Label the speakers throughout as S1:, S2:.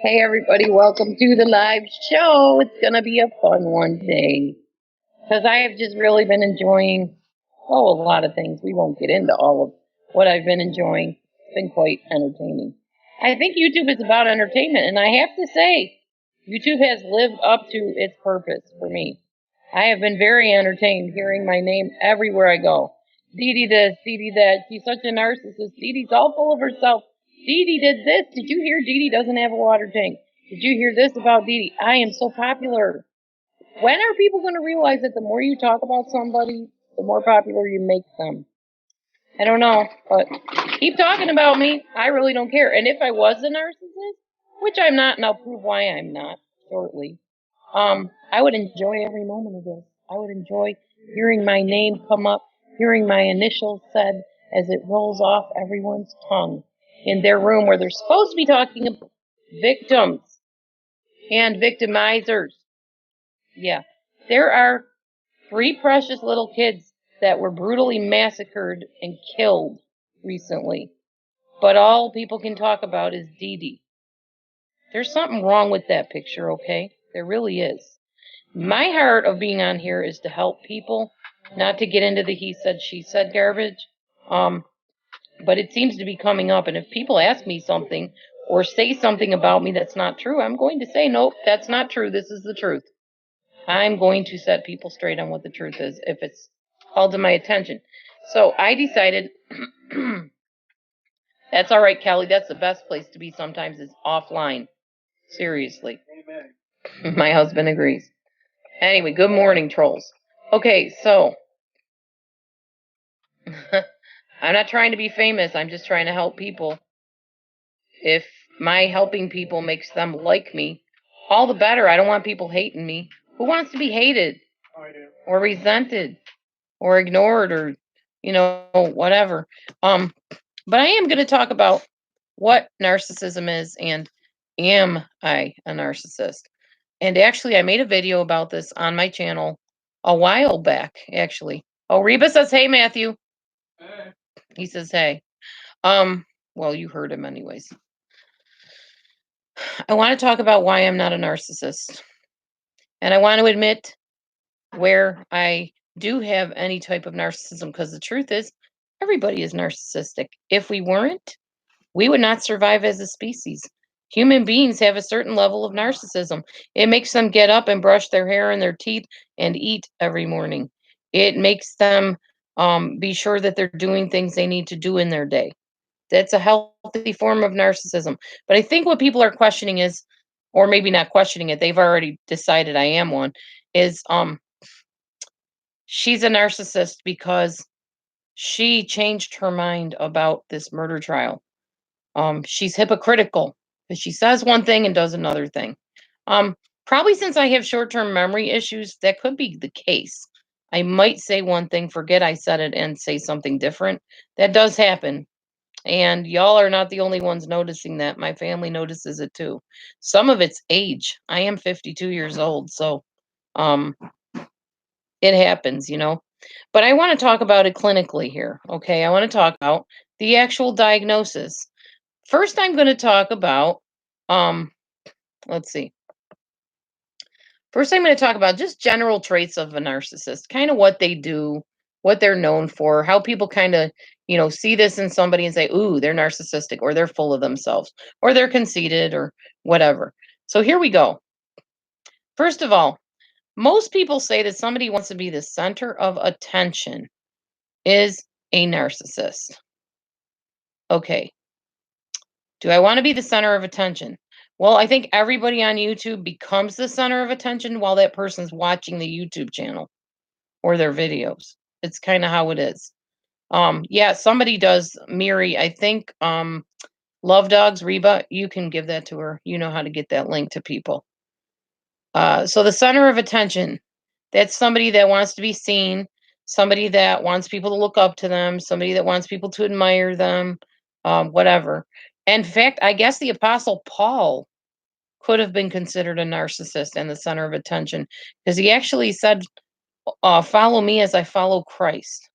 S1: Hey everybody, welcome to the live show. It's gonna be a fun one today because I have just really been enjoying a lot of things. We won't get into all of what I've been enjoying. It's been quite entertaining. I think YouTube is about entertainment, and I have to say, YouTube has lived up to its purpose for me. I have been very entertained hearing my name everywhere I go. Dee Dee this, Dee Dee that. She's such a narcissist. Dee Dee's all full of herself. Dee Dee did this. Did you hear Dee Dee doesn't have a water tank? Did you hear this about Dee Dee? I am so popular. When are people going to realize that the more you talk about somebody, the more popular you make them? I don't know, but keep talking about me. I really don't care. And if I was a narcissist, which I'm not, and I'll prove why I'm not shortly, I would enjoy every moment of this. I would enjoy hearing my name come up, hearing my initials said as it rolls off everyone's tongue in their room where they're supposed to be talking about victims and victimizers. Yeah, there are 3 precious little kids that were brutally massacred and killed recently. But all people can talk about is Dee Dee. There's something wrong with that picture, okay? There really is. My heart of being on here is to help people, not to get into the he said, she said garbage. But it seems to be coming up. And if people ask me something or say something about me that's not true, I'm going to say, nope, that's not true. This is the truth. I'm going to set people straight on what the truth is if it's called to my attention. So I decided, that's all right, Kelly. That's the best place to be sometimes is offline. Seriously. Amen. My husband agrees. Anyway, good morning, trolls. Okay, so I'm not trying to be famous. I'm just trying to help people. If my helping people makes them like me, all the better. I don't want people hating me. Who wants to be hated? I do. Or resented or ignored or whatever. But I am going to talk about what narcissism is and am I a narcissist? And actually, I made a video about this on my channel a while back, actually. Oh, Reba says, hey, Matthew. Hey. He says, hey. Well, you heard him anyways. I want to talk about why I'm not a narcissist. And I want to admit where I do have any type of narcissism, because the truth is, everybody is narcissistic. If we weren't, we would not survive as a species. Human beings have a certain level of narcissism. It makes them get up and brush their hair and their teeth and eat every morning. It makes them be sure that they're doing things they need to do in their day. That's a healthy form of narcissism. But I think what people are questioning is, or maybe not questioning it, they've already decided I am one, is she's a narcissist because she changed her mind about this murder trial. She's hypocritical because she says one thing and does another thing. Probably since I have short-term memory issues, that could be the case. I might say one thing, forget I said it, and say something different. That does happen. And y'all are not the only ones noticing that. My family notices it too. Some of it's age. I am 52 years old, so it happens, But I want to talk about it clinically here, okay? I want to talk about the actual diagnosis. First, I'm going to talk about, let's see. First, I'm going to talk about just general traits of a narcissist, kind of what they do, what they're known for, how people kind of, see this in somebody and say, ooh, they're narcissistic, or they're full of themselves, or they're conceited, or whatever. So here we go. First of all, most people say that somebody wants to be the center of attention is a narcissist. Okay. Do I want to be the center of attention? Well, I think everybody on YouTube becomes the center of attention while that person's watching the YouTube channel or their videos. It's kind of how it is. Yeah, somebody does Miri. I think Love Dogs Reba, you can give that to her. You know how to get that link to people. So the center of attention, that's somebody that wants to be seen, somebody that wants people to look up to them, somebody that wants people to admire them, whatever. In fact, I guess the Apostle Paul could have been considered a narcissist and the center of attention because he actually said, follow me as I follow Christ.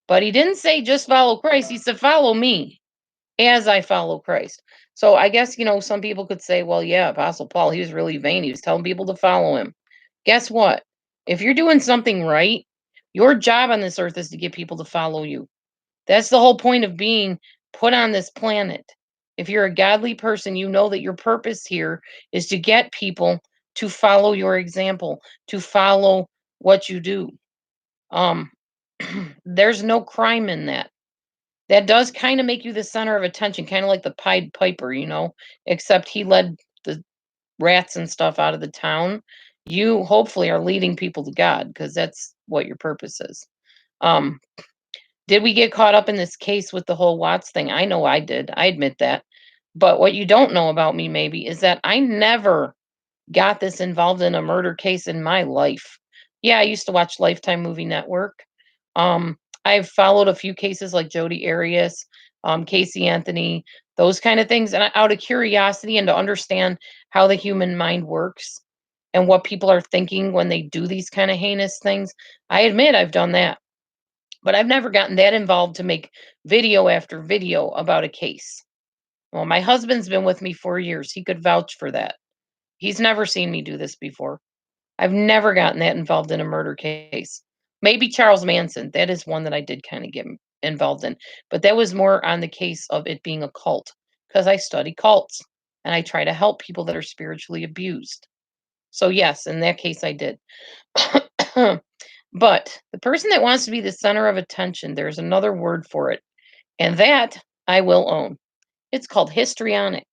S1: But he didn't say just follow Christ. He said, follow me as I follow Christ. So I guess, some people could say, well, yeah, Apostle Paul, he was really vain. He was telling people to follow him. Guess what? If you're doing something right, your job on this earth is to get people to follow you. That's the whole point of being put on this planet. If you're a godly person, you know that your purpose here is to get people to follow your example, to follow what you do. Um, there's no crime in that. That does kind of make you the center of attention, kind of like the Pied Piper, except he led the rats and stuff out of the town. You hopefully are leading people to God because that's what your purpose is. Um, did we get caught up in this case with the whole Watts thing? I know I did. I admit that. But what you don't know about me, maybe, is that I never got this involved in a murder case in my life. Yeah, I used to watch Lifetime Movie Network. I've followed a few cases like Jodi Arias, Casey Anthony, those kind of things. And out of curiosity and to understand how the human mind works and what people are thinking when they do these kind of heinous things, I admit I've done that. But I've never gotten that involved to make video after video about a case. Well, my husband's been with me 4 years. He could vouch for that. He's never seen me do this before. I've never gotten that involved in a murder case. Maybe Charles Manson. That is one that I did kind of get involved in. But that was more on the case of it being a cult because I study cults and I try to help people that are spiritually abused. So, yes, in that case, I did. But the person that wants to be the center of attention, there's another word for it. And that I will own. It's called histrionic.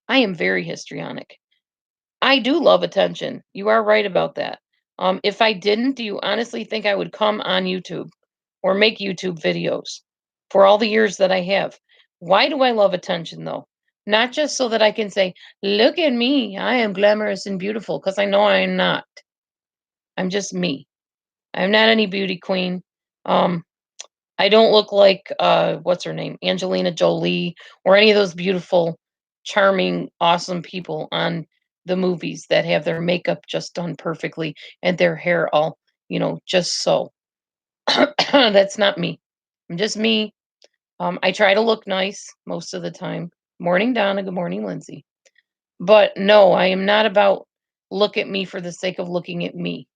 S1: I am very histrionic. I do love attention. You are right about that. If I didn't, do you honestly think I would come on YouTube or make YouTube videos for all the years that I have? Why do I love attention though? Not just so that I can say, look at me, I am glamorous and beautiful, because I know I am not. I'm just me. I'm not any beauty queen. Um, I don't look like what's her name? Angelina Jolie or any of those beautiful, charming, awesome people on the movies that have their makeup just done perfectly and their hair all, just so. That's not me. I'm just me. I try to look nice most of the time. Morning, Donna. Good morning, Lindsay. But no, I am not about look at me for the sake of looking at me.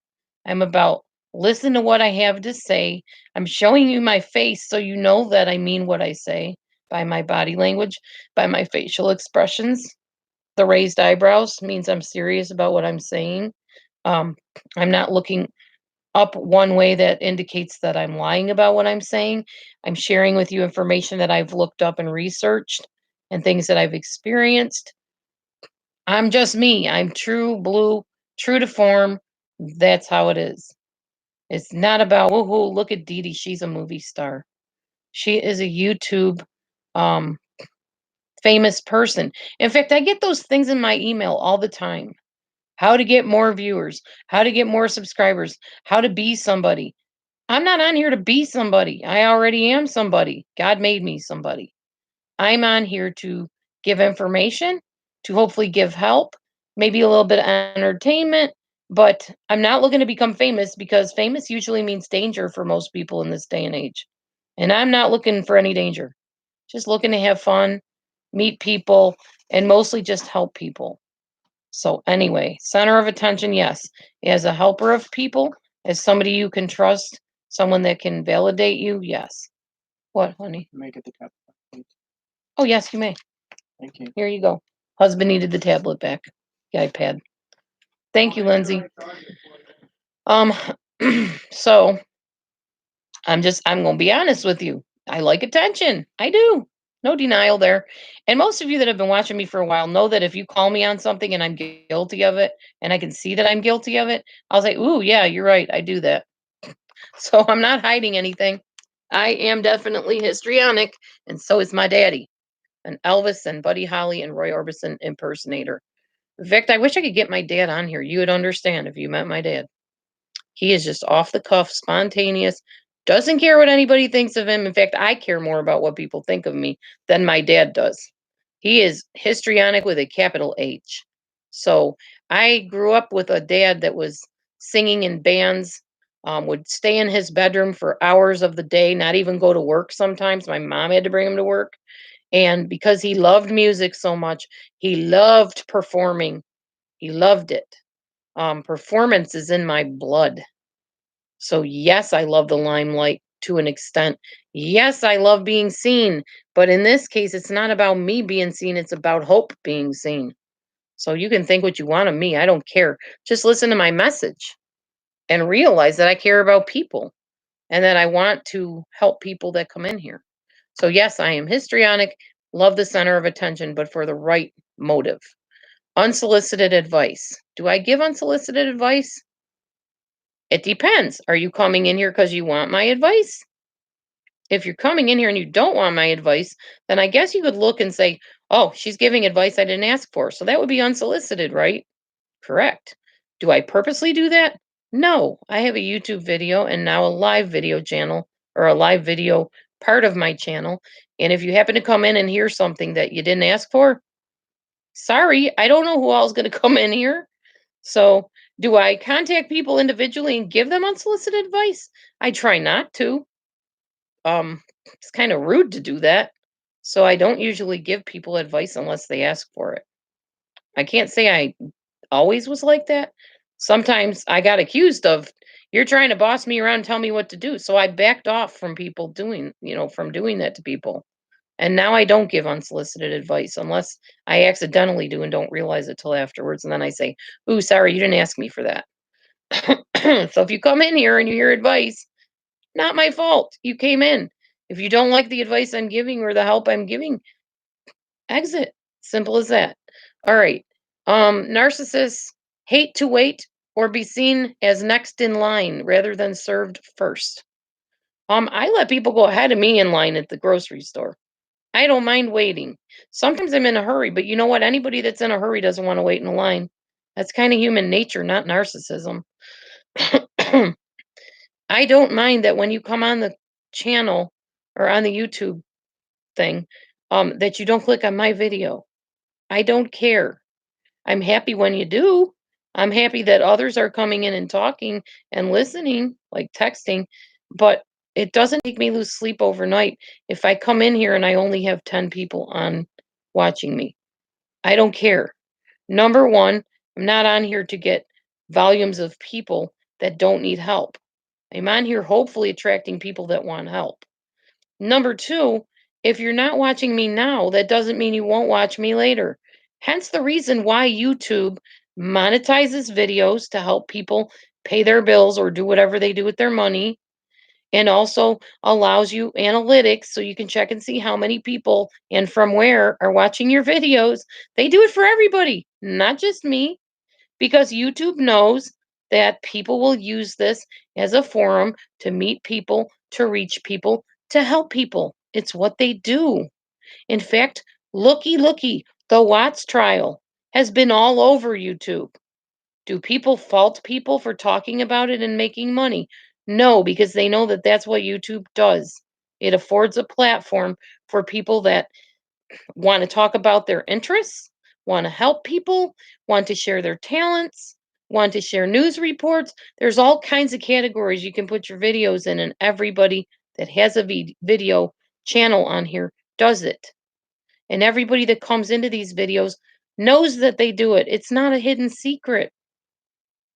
S1: I'm about listen to what I have to say. I'm showing you my face so you know that I mean what I say by my body language, by my facial expressions. The raised eyebrows means I'm serious about what I'm saying. Um, I'm not looking up one way that indicates that I'm lying about what I'm saying. I'm sharing with you information that I've looked up and researched and things that I've experienced. I'm just me. I'm true blue, true to form. That's how it is. It's not about, woohoo, look at Dee Dee. She's a movie star. She is a YouTube um, famous person. In fact, I get those things in my email all the time. How to get more viewers, how to get more subscribers, how to be somebody. I'm not on here to be somebody. I already am somebody. God made me somebody. I'm on here to give information, to hopefully give help, maybe a little bit of entertainment, but I'm not looking to become famous because famous usually means danger for most people in this day and age. And I'm not looking for any danger. Just looking to have fun, meet people, and mostly just help people. So anyway, center of attention, yes. As a helper of people, as somebody you can trust, someone that can validate you, yes. What, honey?
S2: Make it the tablet, please.
S1: Oh, yes, you may.
S2: Thank you.
S1: Here you go. Husband needed the tablet back, the iPad. Thank you, Lindsay. Um, so I'm gonna be honest with you. I like attention. I do. No denial there. And most of you that have been watching me for a while know that if you call me on something and I'm guilty of it, and I can see that I'm guilty of it, I'll say, "Ooh, yeah, you're right. I do that." So I'm not hiding anything. I am definitely histrionic, and so is my daddy, an Elvis and Buddy Holly and Roy Orbison impersonator. Vic, I wish I could get my dad on here. You would understand if you met my dad. He is just off the cuff, spontaneous, doesn't care what anybody thinks of him. In fact, I care more about what people think of me than my dad does. He is histrionic with a capital H. So I grew up with a dad that was singing in bands, would stay in his bedroom for hours of the day, not even go to work sometimes. My mom had to bring him to work. And because he loved music so much, he loved performing. He loved it. Performance is in my blood. So, yes, I love the limelight to an extent. Yes, I love being seen. But in this case, it's not about me being seen, it's about hope being seen. So, you can think what you want of me. I don't care. Just listen to my message and realize that I care about people and that I want to help people that come in here. So, yes, I am histrionic, love the center of attention, but for the right motive. Unsolicited advice. Do I give unsolicited advice? It depends. Are you coming in here because you want my advice? If you're coming in here and you don't want my advice, then I guess you could look and say, oh, she's giving advice I didn't ask for. So that would be unsolicited, right? Correct. Do I purposely do that? No. I have a YouTube video and now a live video channel or a live video part of my channel. And if you happen to come in and hear something that you didn't ask for, sorry, I don't know who else is going to come in here. So, do I contact people individually and give them unsolicited advice? I try not to. It's kind of rude to do that. So I don't usually give people advice unless they ask for it. I can't say I always was like that. Sometimes I got accused of you're trying to boss me around and tell me what to do. So I backed off from people doing, from doing that to people. And now I don't give unsolicited advice unless I accidentally do and don't realize it till afterwards. And then I say, ooh, sorry, you didn't ask me for that. So if you come in here and you hear advice, not my fault. You came in. If you don't like the advice I'm giving or the help I'm giving, exit. Simple as that. All right. Narcissists hate to wait or be seen as next in line rather than served first. I let people go ahead of me in line at the grocery store. I don't mind waiting. Sometimes I'm in a hurry, but you know what? Anybody that's in a hurry doesn't want to wait in a line. That's kind of human nature, not narcissism. I don't mind that when you come on the channel or on the YouTube thing, that you don't click on my video. I don't care. I'm happy when you do. I'm happy that others are coming in and talking and listening, like texting, but it doesn't make me lose sleep overnight if I come in here and I only have 10 people on watching me. I don't care. Number one, I'm not on here to get volumes of people that don't need help. I'm on here hopefully attracting people that want help. Number two, if you're not watching me now, that doesn't mean you won't watch me later. Hence the reason why YouTube monetizes videos to help people pay their bills or do whatever they do with their money, and also allows you analytics so you can check and see how many people and from where are watching your videos. They do it for everybody, not just me, because YouTube knows that people will use this as a forum to meet people, to reach people, to help people. It's what they do. In fact, looky, the Watts trial has been all over YouTube. Do people fault people for talking about it and making money? No, because they know that that's what YouTube does. It affords a platform for people that want to talk about their interests, want to help people, want to share their talents, want to share news reports. There's all kinds of categories you can put your videos in, and everybody that has a video channel on here does it. And everybody that comes into these videos knows that they do it. It's not a hidden secret.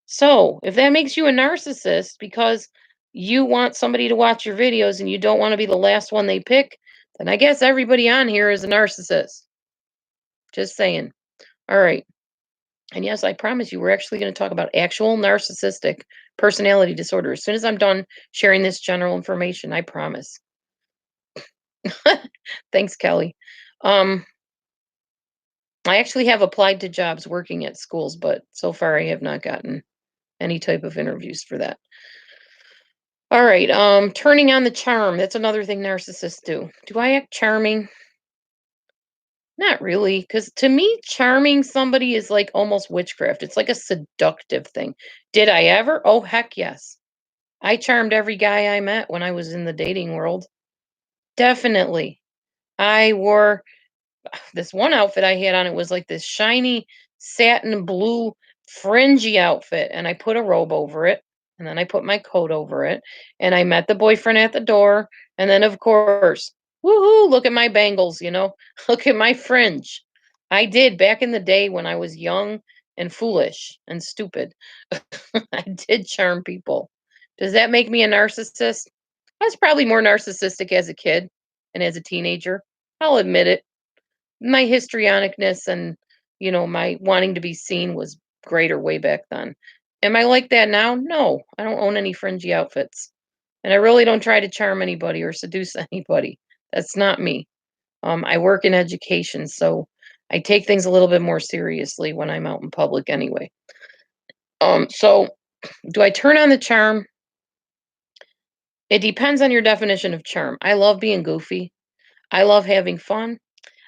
S1: So, if that makes you a narcissist because you want somebody to watch your videos and you don't want to be the last one they pick, then I guess everybody on here is a narcissist. Just saying. All right. And yes, I promise you, we're actually going to talk about actual narcissistic personality disorder as soon as I'm done sharing this general information. I promise. Thanks, Kelly. Um, I actually have applied to jobs working at schools, but so far I have not gotten any type of interviews for that. All right. Turning on the charm. That's another thing narcissists do. Do I act charming? Not really, because to me, charming somebody is like almost witchcraft. It's like a seductive thing. Did I ever? Oh, heck yes. I charmed every guy I met when I was in the dating world. Definitely. I wore this one outfit I had on. It was like this shiny satin blue fringy outfit, and I put a robe over it, and then I put my coat over it, and I met the boyfriend at the door, and then of course, woohoo, look at my bangles, look at my fringe. I did back in the day when I was young and foolish and stupid. I did charm people. Does that make me a narcissist? I was probably more narcissistic as a kid and as a teenager. I'll admit it. My histrionicness and, my wanting to be seen was greater way back then. Am I like that now? No, I don't own any fringy outfits. And I really don't try to charm anybody or seduce anybody. That's not me. I work in education, so I take things a little bit more seriously when I'm out in public anyway. So do I turn on the charm? It depends on your definition of charm. I love being goofy. I love having fun.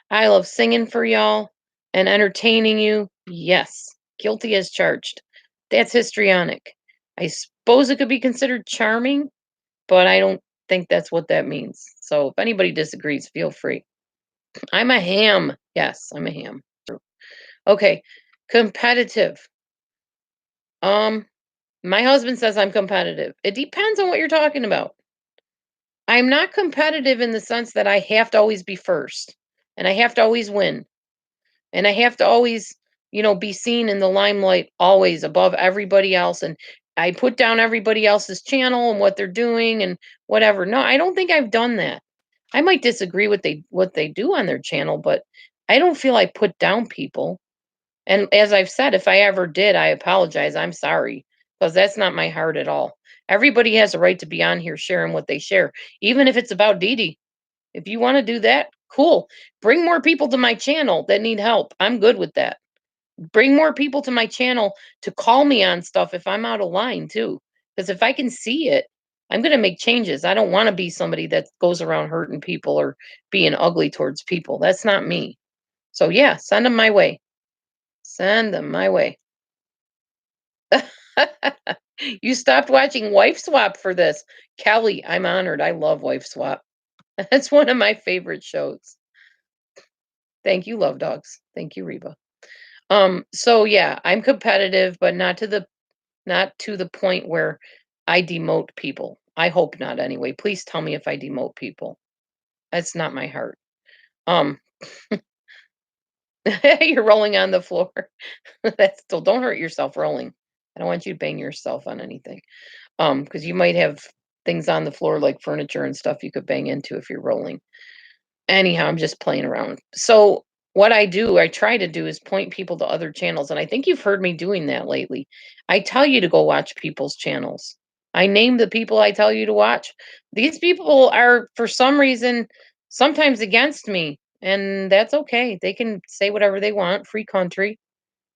S1: I love singing for y'all and entertaining you. Yes, guilty as charged. That's histrionic. I suppose it could be considered charming, but I don't think that's what that means. So if anybody disagrees, feel free. I'm a ham. Yes, I'm a ham. True. Okay, competitive. Um, my husband says I'm competitive. It depends on what you're talking about. I'm not competitive in the sense that I have to always be first and I have to always win. And I have to always, be seen in the limelight always above everybody else. And I put down everybody else's channel and what they're doing and whatever. No, I don't think I've done that. I might disagree with what they do on their channel, but I don't feel I put down people. And as I've said, if I ever did, I apologize. I'm sorry because that's not my heart at all. Everybody has a right to be on here sharing what they share, even if it's about Dee Dee. If you want to do that, cool. Bring more people to my channel that need help. I'm good with that. Bring more people to my channel to call me on stuff if I'm out of line too. Because if I can see it, I'm going to make changes. I don't want to be somebody that goes around hurting people or being ugly towards people. That's not me. So yeah, send them my way. Send them my way. You stopped watching Wife Swap for this. Kelly, I'm honored. I love Wife Swap. That's one of my favorite shows. Thank you, Love Dogs. Thank you, Reba. So yeah, I'm competitive, but not to the point where I demote people. I hope not anyway. Please tell me if I demote people. That's not my heart. Um you're rolling on the floor. That's still don't hurt yourself rolling. I don't want you to bang yourself on anything. Because you might have things on the floor like furniture and stuff you could bang into if you're rolling. Anyhow, I'm just playing around. So what I try to do is point people to other channels, and I think you've heard me doing that lately. I tell you to go watch people's channels. I name the people I tell you to watch. These people are, for some reason, sometimes against me, and that's okay. They can say whatever they want. Free country.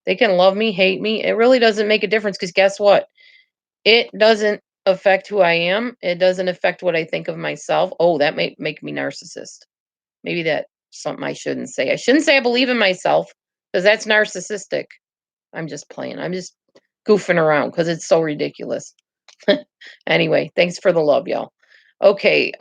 S1: They can love me, hate me. It really doesn't make a difference because guess what? It doesn't affect who I am. It doesn't affect what I think of myself. Oh, that may make me narcissist. Maybe that's something I shouldn't say. I shouldn't say I believe in myself because that's narcissistic. I'm just playing. I'm just goofing around because it's so ridiculous. Anyway, thanks for the love, y'all. Okay,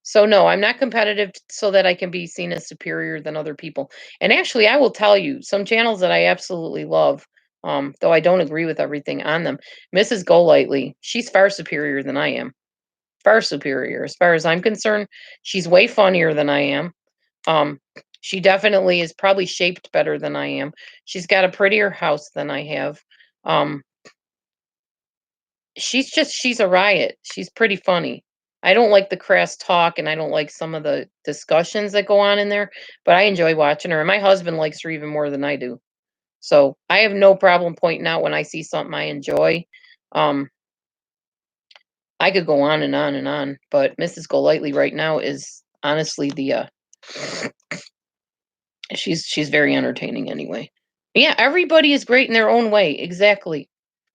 S1: so no, I'm not competitive so that I can be seen as superior than other people. And actually, I will tell you some channels that I absolutely love, though I don't agree with everything on them. Mrs. Golightly, she's far superior than I am. Far superior as far as I'm concerned. She's way funnier than I am. Um, She definitely is probably shaped better than I am. She's got a prettier house than I have. Um, she's a riot. She's pretty funny. I don't like the crass talk and I don't like some of the discussions that go on in there, but I enjoy watching her. And my husband likes her even more than I do. So I have no problem pointing out when I see something I enjoy. Um, I could go on and on and on, but Mrs. Golightly right now is honestly the she's very entertaining anyway. Yeah, everybody is great in their own way. Exactly.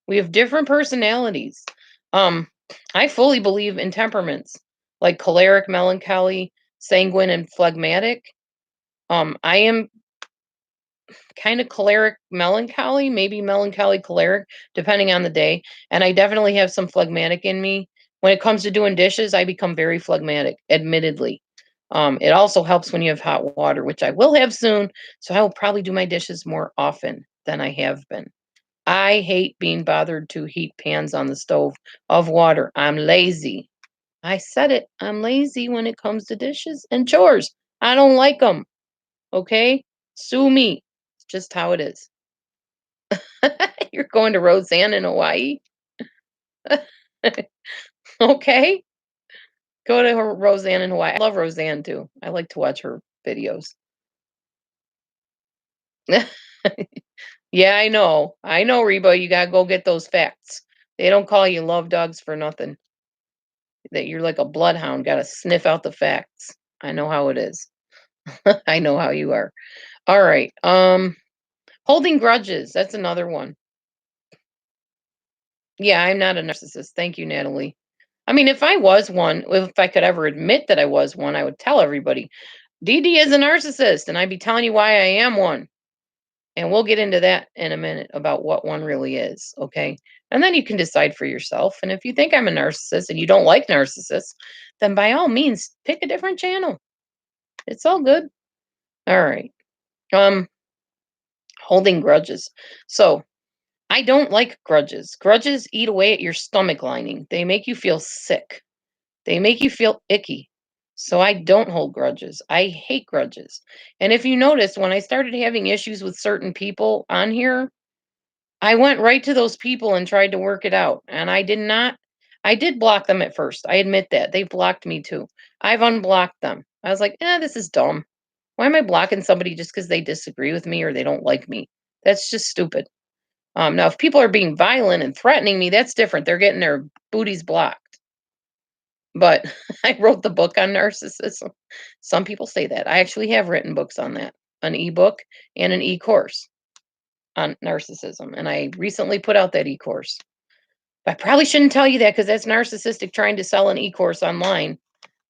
S1: We have different personalities. Um, I fully believe in temperaments like choleric, melancholy, sanguine, and phlegmatic. I am kind of choleric, melancholy, maybe melancholy, choleric, depending on the day. And I definitely have some phlegmatic in me. When it comes to doing dishes, I become very phlegmatic, admittedly. It also helps when you have hot water, which I will have soon. So I will probably do my dishes more often than I have been. I hate being bothered to heat pans on the stove of water. I'm lazy. I said it. I'm lazy when it comes to dishes and chores. I don't like them. Okay? Sue me. It's just how it is. You're going to Roseanne in Hawaii? Okay. Go to Roseanne in Hawaii. I love Roseanne too. I like to watch her videos. Yeah, I know. I know, Reba. You gotta go get those facts. They don't call you love dogs for nothing. That you're like a bloodhound, gotta sniff out the facts. I know how it is. I know how you are. All right. Holding grudges. That's another one. Yeah, I'm not a narcissist. Thank you, Natalie. I mean, if I was one, if I could ever admit that I was one, I would tell everybody, Dee Dee is a narcissist, and I'd be telling you why I am one. And we'll get into that in a minute about what one really is, okay? And then you can decide for yourself. And if you think I'm a narcissist and you don't like narcissists, then by all means, pick a different channel. It's all good. All right. Um, Holding grudges. So I don't like grudges. Grudges eat away at your stomach lining. They make you feel sick. They make you feel icky. So I don't hold grudges. I hate grudges. And if you notice, when I started having issues with certain people on here, I went right to those people and tried to work it out. And I did block them at first. I admit that. They blocked me too. I've unblocked them. I was like, this is dumb. Why am I blocking somebody just because they disagree with me or they don't like me? That's just stupid. Now, if people are being violent and threatening me, that's different. They're getting their booties blocked. But I wrote the book on narcissism. Some people say that. I actually have written books on that, an ebook and an e-course on narcissism. And I recently put out that e-course. I probably shouldn't tell you that because that's narcissistic trying to sell an e-course online.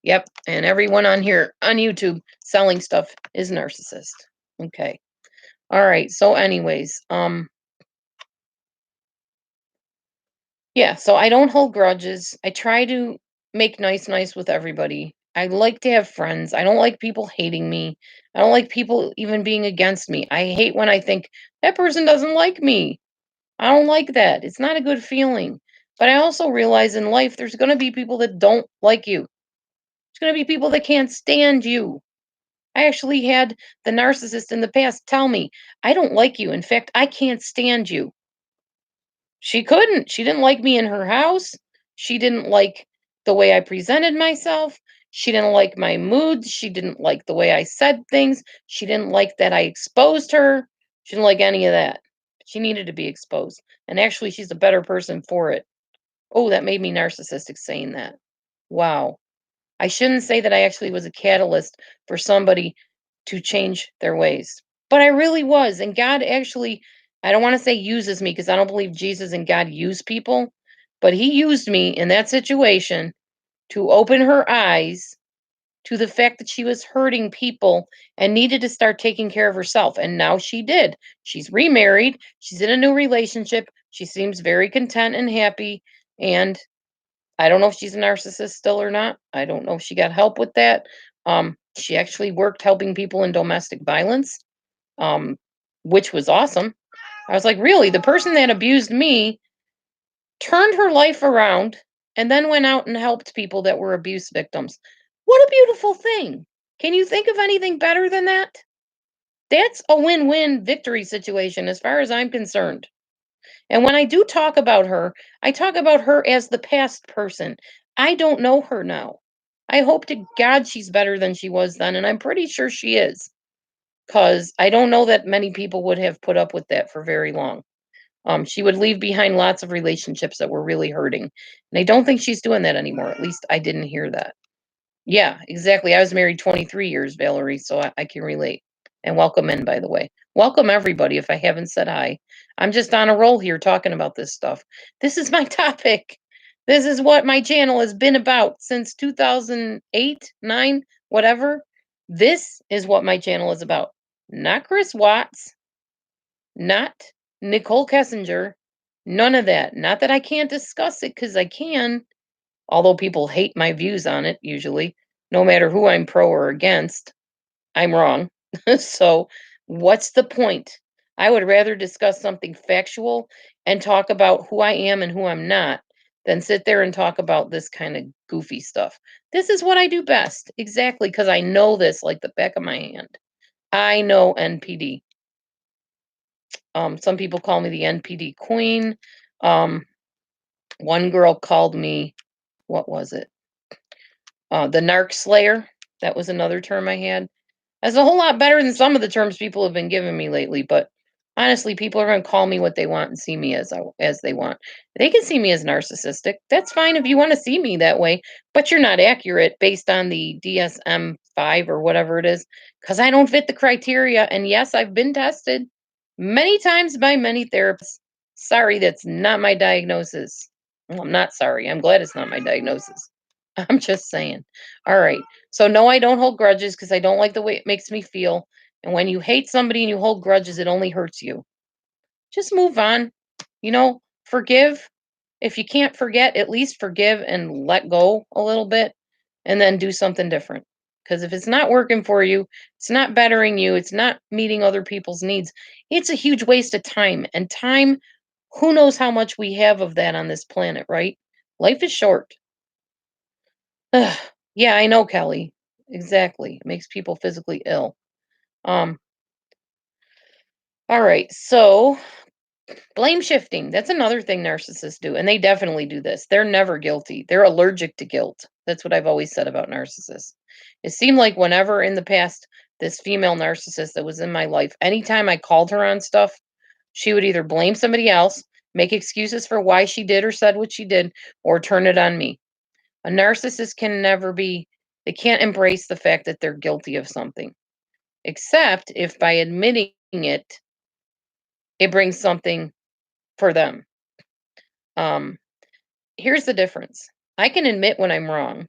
S1: Yep. And everyone on here on YouTube selling stuff is narcissist. Okay. All right. So anyways, yeah, so I don't hold grudges. I try to make nice with everybody. I like to have friends. I don't like people hating me. I don't like people even being against me. I hate when I think that person doesn't like me. I don't like that. It's not a good feeling. But I also realize in life there's going to be people that don't like you. There's going to be people that can't stand you. I actually had the narcissist in the past tell me, I don't like you. In fact, I can't stand you. She couldn't. She didn't like me in her house. She didn't like the way I presented myself. She didn't like my moods. She didn't like the way I said things. She didn't like that I exposed her. She didn't like any of that. She needed to be exposed. And actually, she's a better person for it. Oh, that made me narcissistic saying that. Wow. I shouldn't say that I actually was a catalyst for somebody to change their ways. But I really was. And God actually, I don't want to say uses me because I don't believe Jesus and God use people, but He used me in that situation to open her eyes to the fact that she was hurting people and needed to start taking care of herself. And now she did. She's remarried, she's in a new relationship. She seems very content and happy. And I don't know if she's a narcissist still or not. I don't know if she got help with that. She actually worked helping people in domestic violence, um, which was awesome. I was like, really? The person that abused me turned her life around and then went out and helped people that were abuse victims. What a beautiful thing. Can you think of anything better than that? That's a win-win victory situation as far as I'm concerned. And when I do talk about her, I talk about her as the past person. I don't know her now. I hope to God she's better than she was then, and I'm pretty sure she is, because I don't know that many people would have put up with that for very long. She would leave behind lots of relationships that were really hurting. And I don't think she's doing that anymore. At least I didn't hear that. Yeah, exactly. I was married 23 years, Valerie, so I can relate. And welcome in, by the way. Welcome, everybody, if I haven't said hi. I'm just on a roll here talking about this stuff. This is my topic. This is what my channel has been about since 2008, 9, whatever. This is what my channel is about. Not Chris Watts, not Nicole Kessinger, none of that. Not that I can't discuss it, because I can, although people hate my views on it usually. No matter who I'm pro or against, I'm wrong. So, what's the point? I would rather discuss something factual and talk about who I am and who I'm not than sit there and talk about this kind of goofy stuff. This is what I do best. Exactly, because I know this like the back of my hand. I know NPD. Some people call me the NPD queen. Um, one girl called me, what was it? The narc slayer. That was another term I had. That's a whole lot better than some of the terms people have been giving me lately. But honestly, people are going to call me what they want and see me as they want. They can see me as narcissistic. That's fine if you want to see me that way, but you're not accurate based on the DSM-5 or whatever it is, because I don't fit the criteria. And yes, I've been tested many times by many therapists. Sorry, that's not my diagnosis. Well, I'm not sorry. I'm glad it's not my diagnosis. I'm just saying. All right. So no, I don't hold grudges because I don't like the way it makes me feel. And when you hate somebody and you hold grudges, it only hurts you. Just move on. Forgive. If you can't forget, at least forgive and let go a little bit and then do something different. Because if it's not working for you, it's not bettering you, it's not meeting other people's needs, it's a huge waste of time. And time, who knows how much we have of that on this planet, right? Life is short. Ugh. Yeah, I know, Kelly. Exactly. It makes people physically ill. Um, all right. So, blame shifting. That's another thing narcissists do. And they definitely do this. They're never guilty. They're allergic to guilt. That's what I've always said about narcissists. It seemed like whenever in the past, this female narcissist that was in my life, anytime I called her on stuff, she would either blame somebody else, make excuses for why she did or said what she did, or turn it on me. A narcissist can never be, they can't embrace the fact that they're guilty of something, except if by admitting it, it brings something for them. Um, Here's the difference. I can admit when I'm wrong.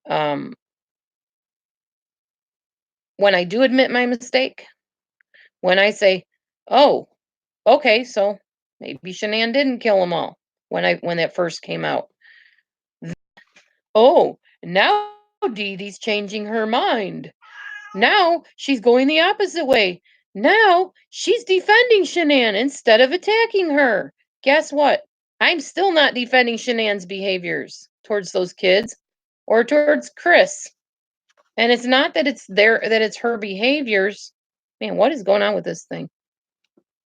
S1: Um, when I do admit my mistake, when I say, "Oh, okay, so maybe Shanann didn't kill them all," when that first came out. Oh, now Dee Dee's changing her mind. Now she's going the opposite way. Now she's defending Shanann instead of attacking her. Guess what? I'm still not defending Shanann's behaviors towards those kids or towards Chris. And it's not that it's her behaviors. Man, what is going on with this thing?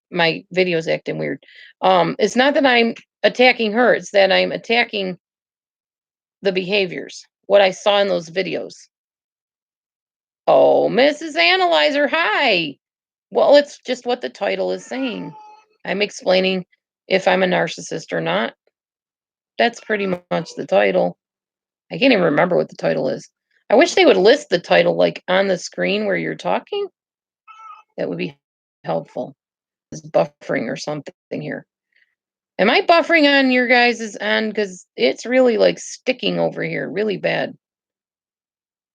S1: My video's acting weird. It's not that I'm attacking her, it's that I'm attacking the behaviors, what I saw in those videos. Oh, Mrs. Analyzer, hi. Well, it's just what the title is saying. I'm explaining if I'm a narcissist or not. That's pretty much the title. I can't even remember what the title is. I wish they would list the title like on the screen where you're talking. That would be helpful. It's buffering or something here. Am I buffering on your guys' end? Because it's really like sticking over here really bad.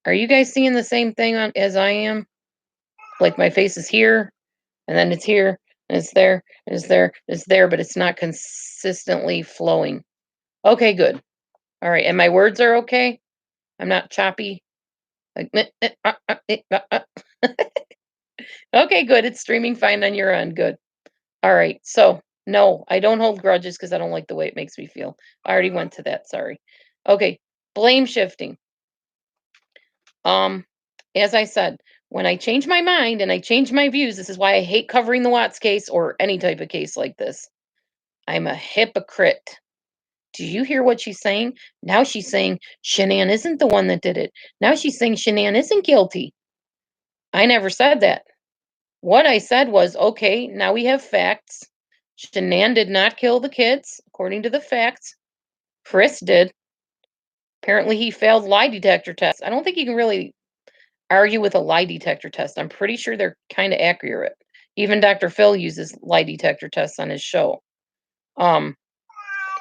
S1: Are you guys seeing the same thing as I am? Like my face is here, and then it's here, and it's there, and it's there, and it's there, but it's not consistently flowing. Okay, good. All right, and my words are okay? I'm not choppy? Like, okay, good. It's streaming fine on your end. Good. All right. So, no, I don't hold grudges because I don't like the way it makes me feel. I already went to that. Sorry. Okay. Blame shifting. Um, as I said, When I change my mind and I change my views, this is why I hate covering the Watts case or any type of case like this. I'm a hypocrite. Do you hear what she's saying? Now she's saying Shanann isn't the one that did it. Now she's saying Shanann isn't guilty. I never said that. What I said was, okay, now we have facts. Shanann did not kill the kids, according to the facts. Chris did. Apparently, he failed lie detector tests. I don't think you can really argue with a lie detector test. I'm pretty sure they're kind of accurate. Even Dr. Phil uses lie detector tests on his show.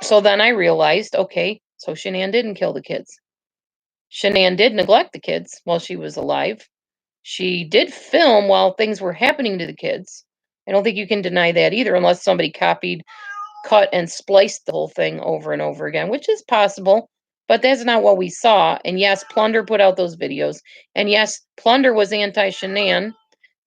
S1: So then I realized, okay, so Shanann didn't kill the kids. Shanann did neglect the kids while she was alive. She did film while things were happening to the kids. I don't think you can deny that either, unless somebody copied, cut, and spliced the whole thing over and over again, which is possible, but that's not what we saw. And yes, Plunder put out those videos. And yes, Plunder was anti-Shanann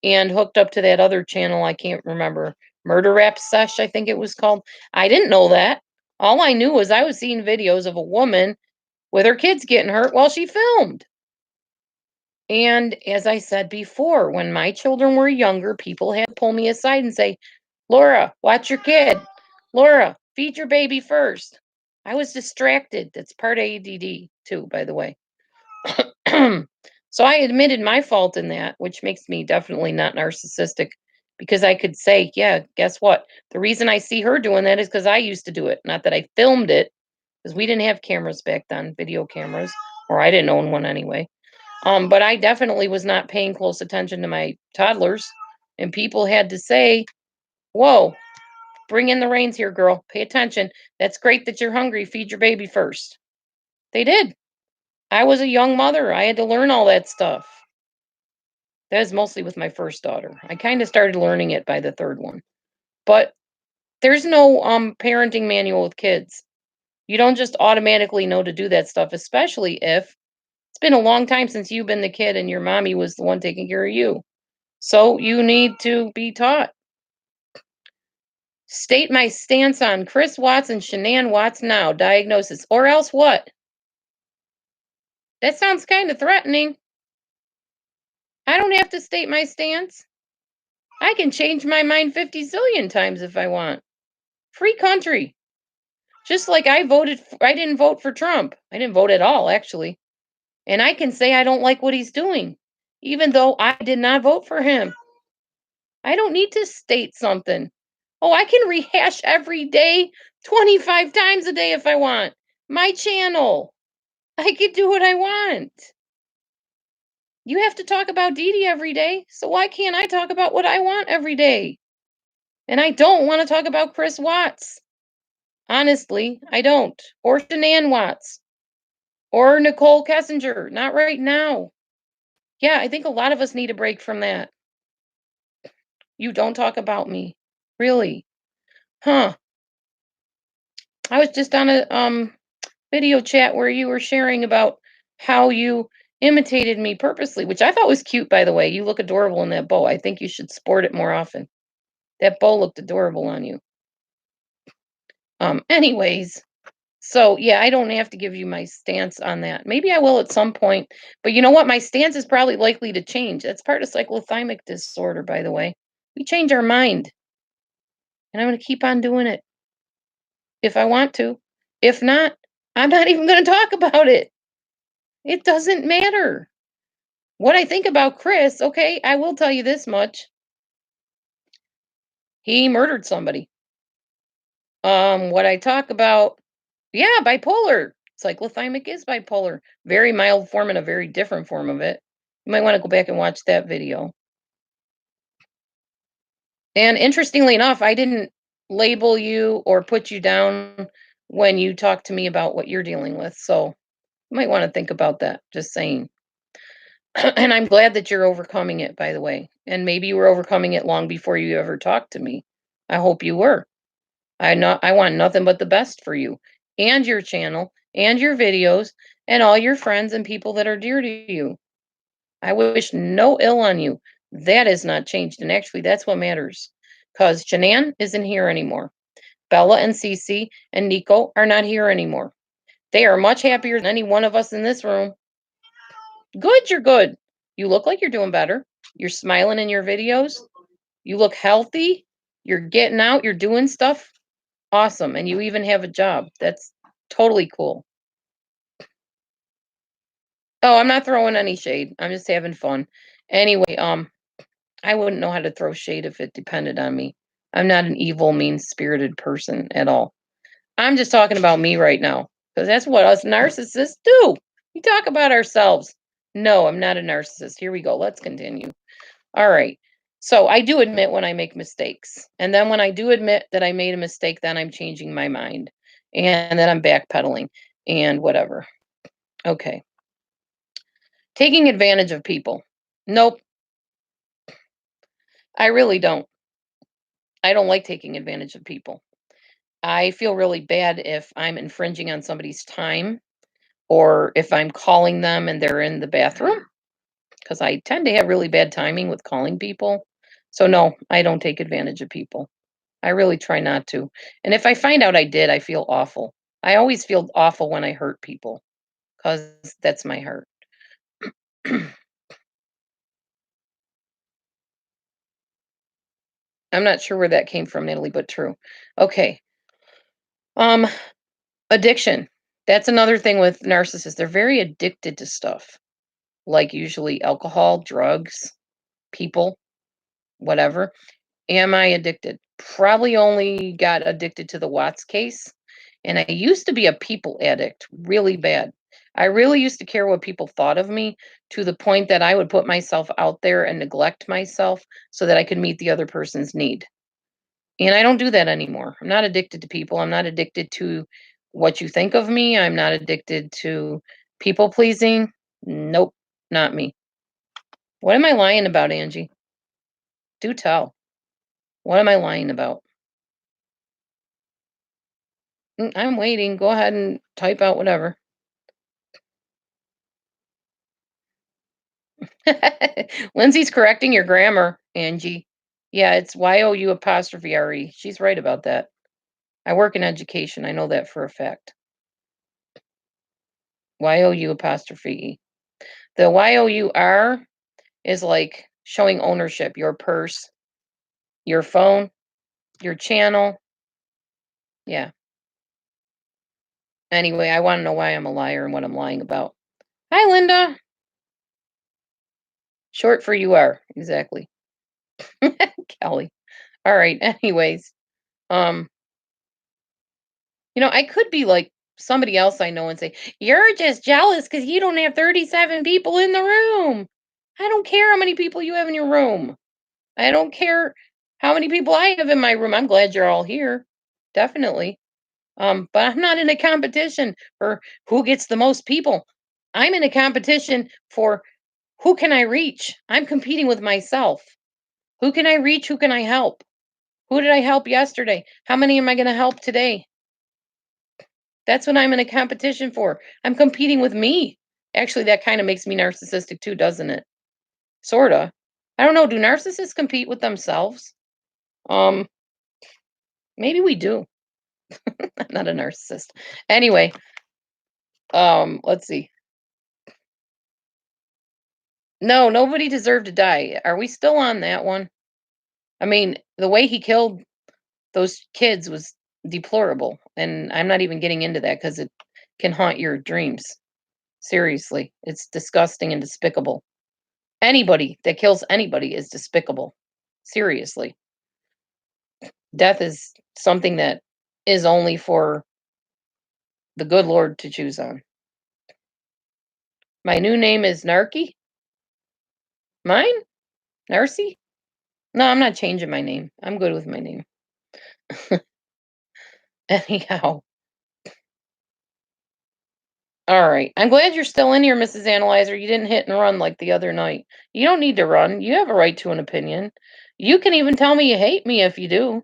S1: and hooked up to that other channel. I can't remember. Murder Rap Sesh, I think it was called. I didn't know that. All I knew was I was seeing videos of a woman with her kids getting hurt while she filmed. And as I said before, when my children were younger, people had to pull me aside and say, Laura, watch your kid. Laura, feed your baby first. I was distracted. That's part ADD too, by the way. So I admitted my fault in that, which makes me definitely not narcissistic, because I could say, yeah, guess what? The reason I see her doing that is because I used to do it. Not that I filmed it, because we didn't have cameras back then, video cameras, or I didn't own one anyway. But I definitely was not paying close attention to my toddlers, and people had to say, whoa, bring in the reins here, girl. Pay attention. That's great that you're hungry. Feed your baby first. They did. I was a young mother. I had to learn all that stuff. That was mostly with my first daughter. I kind of started learning it by the third one. But there's no parenting manual with kids. You don't just automatically know to do that stuff, especially if it's been a long time since you've been the kid and your mommy was the one taking care of you. So you need to be taught. State my stance on Chris Watts and Shanann Watts now. Diagnosis. Or else what? That sounds kind of threatening. I don't have to state my stance. I can change my mind 50 zillion times if I want. Free country. Just like I didn't vote for Trump. I didn't vote at all, actually. And I can say I don't like what he's doing, even though I did not vote for him. I don't need to state something. Oh, I can rehash every day 25 times a day if I want. My channel. I can do what I want. You have to talk about Dee Dee every day, so why can't I talk about what I want every day? And I don't want to talk about Chris Watts. Honestly, I don't. Or Shanann Watts. Or Nicole Kessinger. Not right now. Yeah, I think a lot of us need a break from that. You don't talk about me. Really? Huh. I was just on a video chat where you were sharing about how you imitated me purposely, which I thought was cute, by the way. You look adorable in that bow. I think you should sport it more often. That bow looked adorable on you. Anyways, so yeah, I don't have to give you my stance on that. Maybe I will at some point, but you know what? My stance is probably likely to change. That's part of cyclothymic disorder, by the way. We change our mind, and I'm going to keep on doing it if I want to. If not, I'm not even going to talk about it. It doesn't matter. What I think about Chris, okay, I will tell you this much. He murdered somebody. What I talk about, yeah, bipolar. Cyclothymic is bipolar. Very mild form and a very different form of it. You might want to go back and watch that video. And interestingly enough, I didn't label you or put you down when you talked to me about what you're dealing with. So you might want to think about that. Just saying. And I'm glad that you're overcoming it, by the way. And maybe you were overcoming it long before you ever talked to me. I hope you were. I want nothing but the best for you and your channel and your videos and all your friends and people that are dear to you. I wish no ill on you. That has not changed. And actually, that's what matters. Because Shanann isn't here anymore. Bella and Cece and Nico are not here anymore. They are much happier than any one of us in this room. Good, you're good. You look like you're doing better. You're smiling in your videos. You look healthy. You're getting out. You're doing stuff. Awesome. And you even have a job. That's totally cool. Oh, I'm not throwing any shade. I'm just having fun. Anyway, I wouldn't know how to throw shade if it depended on me. I'm not an evil, mean-spirited person at all. I'm just talking about me right now because that's what us narcissists do. We talk about ourselves. No, I'm not a narcissist. Here we go. Let's continue. All right. So I do admit when I make mistakes. And then when I do admit that I made a mistake, then I'm changing my mind and then I'm backpedaling and whatever. Okay. Taking advantage of people. Nope, I really don't. I don't like taking advantage of people. I feel really bad if I'm infringing on somebody's time or if I'm calling them and they're in the bathroom because I tend to have really bad timing with calling people. So, no, I don't take advantage of people. I really try not to. And if I find out I did, I feel awful. I always feel awful when I hurt people because that's my heart. I'm not sure where that came from, Natalie, but true. Okay. Um, Addiction. That's another thing with narcissists. They're very addicted to stuff, like usually alcohol, drugs, people, whatever. Am I addicted? Probably only got addicted to the Watts case. And I used to be a people addict really bad. I really used to care what people thought of me to the point that I would put myself out there and neglect myself so that I could meet the other person's need. And I don't do that anymore. I'm not addicted to people. I'm not addicted to what you think of me. I'm not addicted to people pleasing. Nope, not me. What am I lying about, Angie? Do tell. What am I lying about? I'm waiting. Go ahead and type out whatever. Lindsay's correcting your grammar, Angie. Yeah, it's Y-O-U apostrophe R-E. She's right about that. I work in education. I know that for a fact. Y-O-U apostrophe E. The Y-O-U-R is like showing ownership, your purse, your phone, your channel. Yeah. Anyway, I want to know why I'm a liar and what I'm lying about. Hi, Linda. Short for you are. Exactly. Kelly. All right. Anyways, um, I could be like somebody else I know and say, "You're just jealous because you don't have 37 people in the room." I don't care how many people you have in your room. I don't care how many people I have in my room. I'm glad you're all here. Definitely. But I'm not in a competition for who gets the most people. I'm in a competition for who can I reach? I'm competing with myself. Who can I reach? Who can I help? Who did I help yesterday? How many am I going to help today? That's what I'm in a competition for. I'm competing with me. Actually, that kind of makes me narcissistic too, doesn't it? Sorta. I don't know. Do narcissists compete with themselves? Um, Maybe we do. I'm not a narcissist. Anyway, let's see. No, nobody deserved to die. Are we still on that one? I mean, the way he killed those kids was deplorable, and I'm not even getting into that because it can haunt your dreams. Seriously, it's disgusting and despicable. Anybody that kills anybody is despicable. Seriously. Death is something that is only for the good Lord to choose on. My new name is Narky? Mine? Narcy? No, I'm not changing my name. I'm good with my name. Anyhow. All right. I'm glad you're still in here, Mrs. Analyzer. You didn't hit and run like the other night. You don't need to run. You have a right to an opinion. You can even tell me you hate me if you do.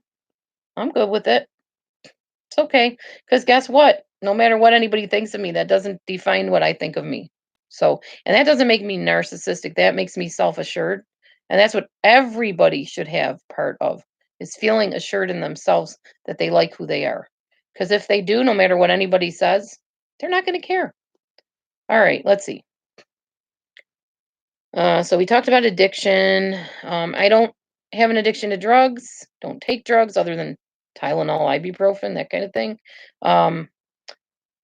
S1: I'm good with it. It's okay. Because guess what? No matter what anybody thinks of me, that doesn't define what I think of me. So, and that doesn't make me narcissistic. That makes me self assured. And that's what everybody should have part of is feeling assured in themselves that they like who they are. Because if they do, no matter what anybody says, they're not going to care. All right, let's see. So we talked about addiction. I don't have an addiction to drugs. Don't take drugs other than Tylenol, ibuprofen, that kind of thing. Um,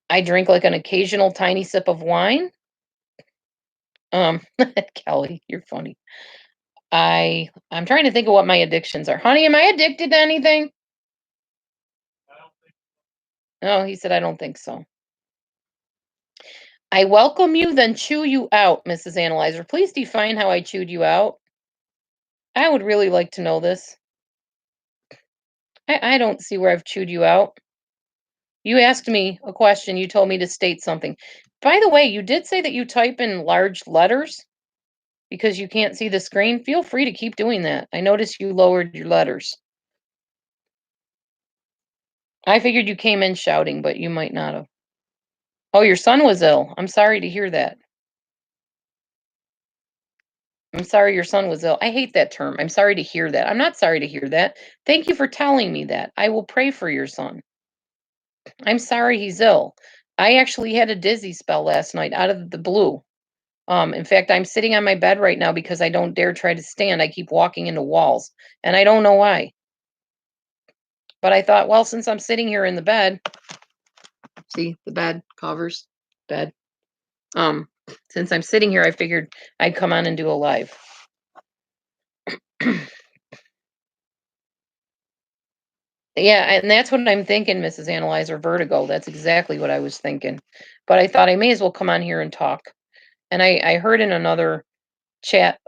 S1: I drink like an occasional tiny sip of wine. Um, Kelly, you're funny. I'm trying to think of what my addictions are. Honey, am I addicted to anything? No, he said I don't think so. I welcome you, then chew you out, Mrs. Analyzer. Please define how I chewed you out. I would really like to know this. I don't see where I've chewed you out. You asked me a question, you told me to state something. By the way, you did say that you type in large letters because you can't see the screen. Feel free to keep doing that. I noticed you lowered your letters. I figured you came in shouting, but you might not have. Oh, your son was ill. I'm sorry to hear that. I'm sorry your son was ill. I hate that term. I'm sorry to hear that. I'm not sorry to hear that. Thank you for telling me that. I will pray for your son. I'm sorry he's ill. I actually had a dizzy spell last night out of the blue. In fact, I'm sitting on my bed right now because I don't dare try to stand. I keep walking into walls, and I don't know why. But I thought, well, since I'm sitting here in the bed, see the bed covers, bed. Um, since I'm sitting here, I figured I'd come on and do a live. Yeah, and that's what I'm thinking, Mrs. Analyzer. Vertigo. That's exactly what I was thinking. But I thought I may as well come on here and talk. And I heard in another chat,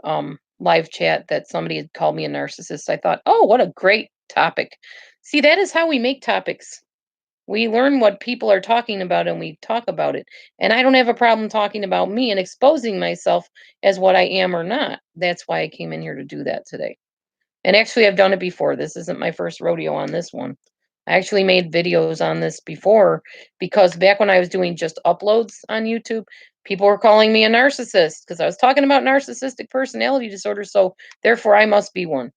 S1: live chat, that somebody had called me a narcissist. I thought, oh, what a great topic. See, that is how we make topics. We learn what people are talking about and we talk about it. And I don't have a problem talking about me and exposing myself as what I am or not. That's why I came in here to do that today. And actually, I've done it before. This isn't my first rodeo on this one. I actually made videos on this before because back when I was doing just uploads on YouTube, people were calling me a narcissist because I was talking about narcissistic personality disorder. So therefore, I must be one.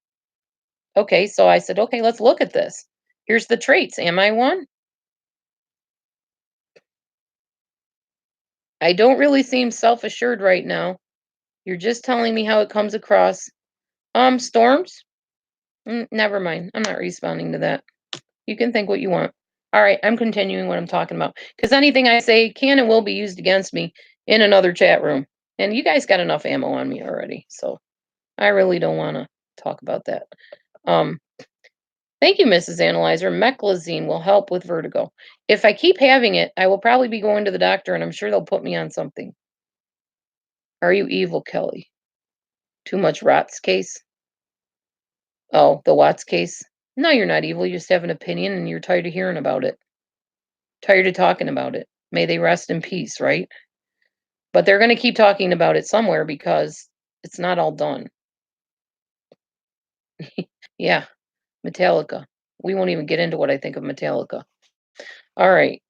S1: Okay, so I said, okay, let's look at this. Here's the traits. Am I one? I don't really seem self assured right now. You're just telling me how it comes across. Storms? Never mind. I'm not responding to that. You can think what you want. All right, I'm continuing what I'm talking about because anything I say can and will be used against me in another chat room. And you guys got enough ammo on me already, so I really don't want to talk about that. Um, Thank you, Mrs. Analyzer. Meclizine will help with vertigo. If I keep having it, I will probably be going to the doctor, and I'm sure they'll put me on something. Are you evil, Kelly? Too much Rott's case? Oh, the Watts case? No, you're not evil. You just have an opinion, and you're tired of hearing about it. Tired of talking about it. May they rest in peace, right? But they're gonna keep talking about it somewhere because it's not all done. Yeah, Metallica. We won't even get into what I think of Metallica. All right.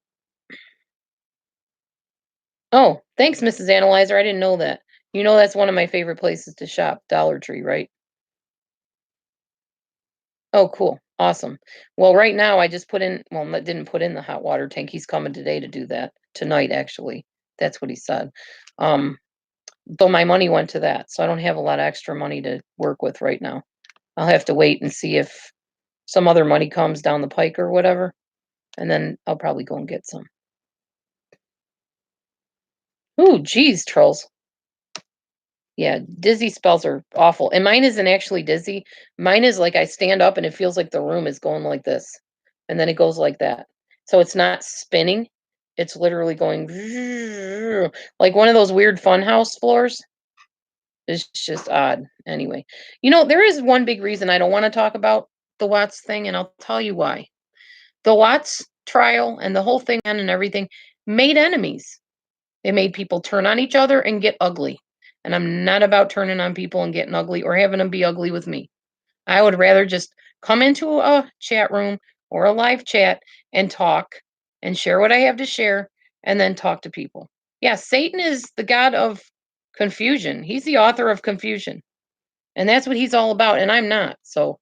S1: Oh, thanks, Mrs. Analyzer. I didn't know that. You know that's one of my favorite places to shop, Dollar Tree, right? Oh, cool. Awesome. Well, right now I just put in, well, didn't put in the hot water tank. He's coming today to do that. Tonight, actually. That's what he said. Um, though my money went to that, so I don't have a lot of extra money to work with right now. I'll have to wait and see if some other money comes down the pike or whatever, and then I'll probably go and get some. Ooh, geez, trolls. Yeah, dizzy spells are awful. And mine isn't actually dizzy. Mine is like I stand up and it feels like the room is going like this. And then it goes like that. So it's not spinning. It's literally going like one of those weird funhouse floors. It's just odd. Anyway, there is one big reason I don't want to talk about the Watts thing, and I'll tell you why. The Watts trial and the whole thing and everything made enemies. It made people turn on each other and get ugly. And I'm not about turning on people and getting ugly or having them be ugly with me. I would rather just come into a chat room or a live chat and talk and share what I have to share and then talk to people. Yeah, Satan is the god of confusion. He's the author of confusion. And that's what he's all about. And I'm not. So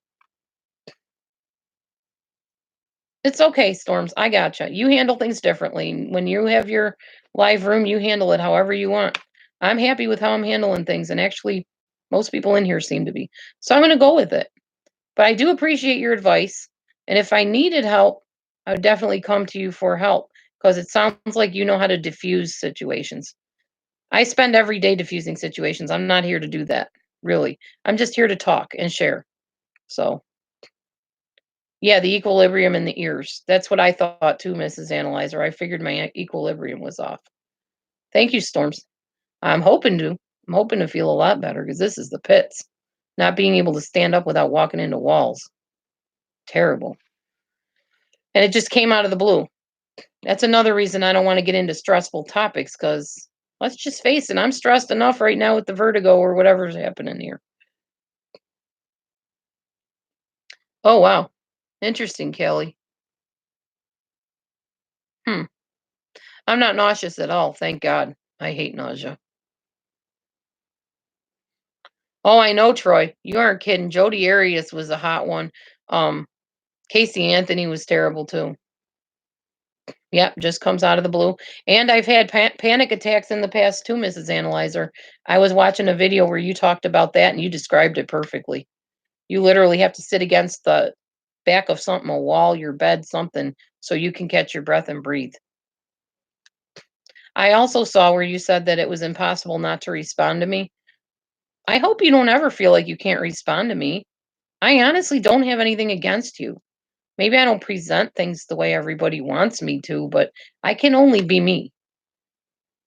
S1: it's okay, Storms. I gotcha. You handle things differently. When you have your live room, you handle it however you want. I'm happy with how I'm handling things, and actually, most people in here seem to be. So I'm going to go with it. But I do appreciate your advice, and if I needed help, I would definitely come to you for help because it sounds like you know how to diffuse situations. I spend every day diffusing situations. I'm not here to do that, really. I'm just here to talk and share. So, yeah, the equilibrium in the ears. That's what I thought too, Mrs. Analyzer. I figured my equilibrium was off. Thank you, Storms. I'm hoping to. I'm hoping to feel a lot better because this is the pits. Not being able to stand up without walking into walls. Terrible. And it just came out of the blue. That's another reason I don't want to get into stressful topics because let's just face it, I'm stressed enough right now with the vertigo or whatever's happening here. Oh, wow. Interesting, Kelly. Hmm. I'm not nauseous at all, thank God. I hate nausea. Oh, I know, Troy. You aren't kidding. Jodi Arias was a hot one. Um, Casey Anthony was terrible too. Yep, just comes out of the blue. And I've had panic attacks in the past too, Mrs. Analyzer. I was watching a video where you talked about that and you described it perfectly. You literally have to sit against the back of something, a wall, your bed, something, so you can catch your breath and breathe. I also saw where you said that it was impossible not to respond to me. I hope you don't ever feel like you can't respond to me. I honestly don't have anything against you. Maybe I don't present things the way everybody wants me to, but I can only be me.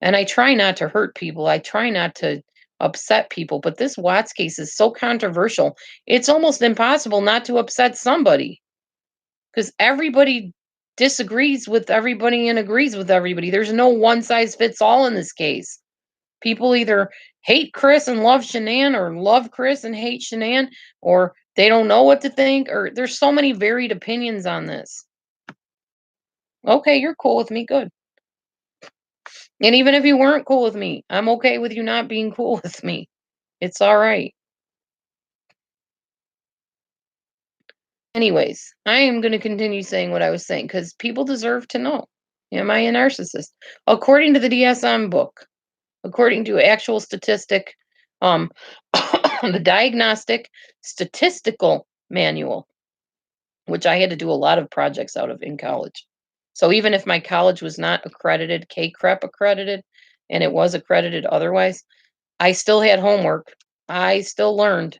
S1: And I try not to hurt people. I try not to upset people. But this Watts case is so controversial. It's almost impossible not to upset somebody because everybody disagrees with everybody and agrees with everybody. There's no one size fits all in this case. People either hate Chris and love Shanann or love Chris and hate Shanann, or they don't know what to think, or there's so many varied opinions on this. Okay, you're cool with me. Good. And even if you weren't cool with me, I'm okay with you not being cool with me. It's all right. Anyways, I am going to continue saying what I was saying because people deserve to know. Am I a narcissist? According to the DSM book, according to actual statistic, um, the Diagnostic Statistical Manual, which I had to do a lot of projects out of in college. So even if my college was not accredited, KCREP accredited, and it was accredited otherwise, I still had homework. I still learned.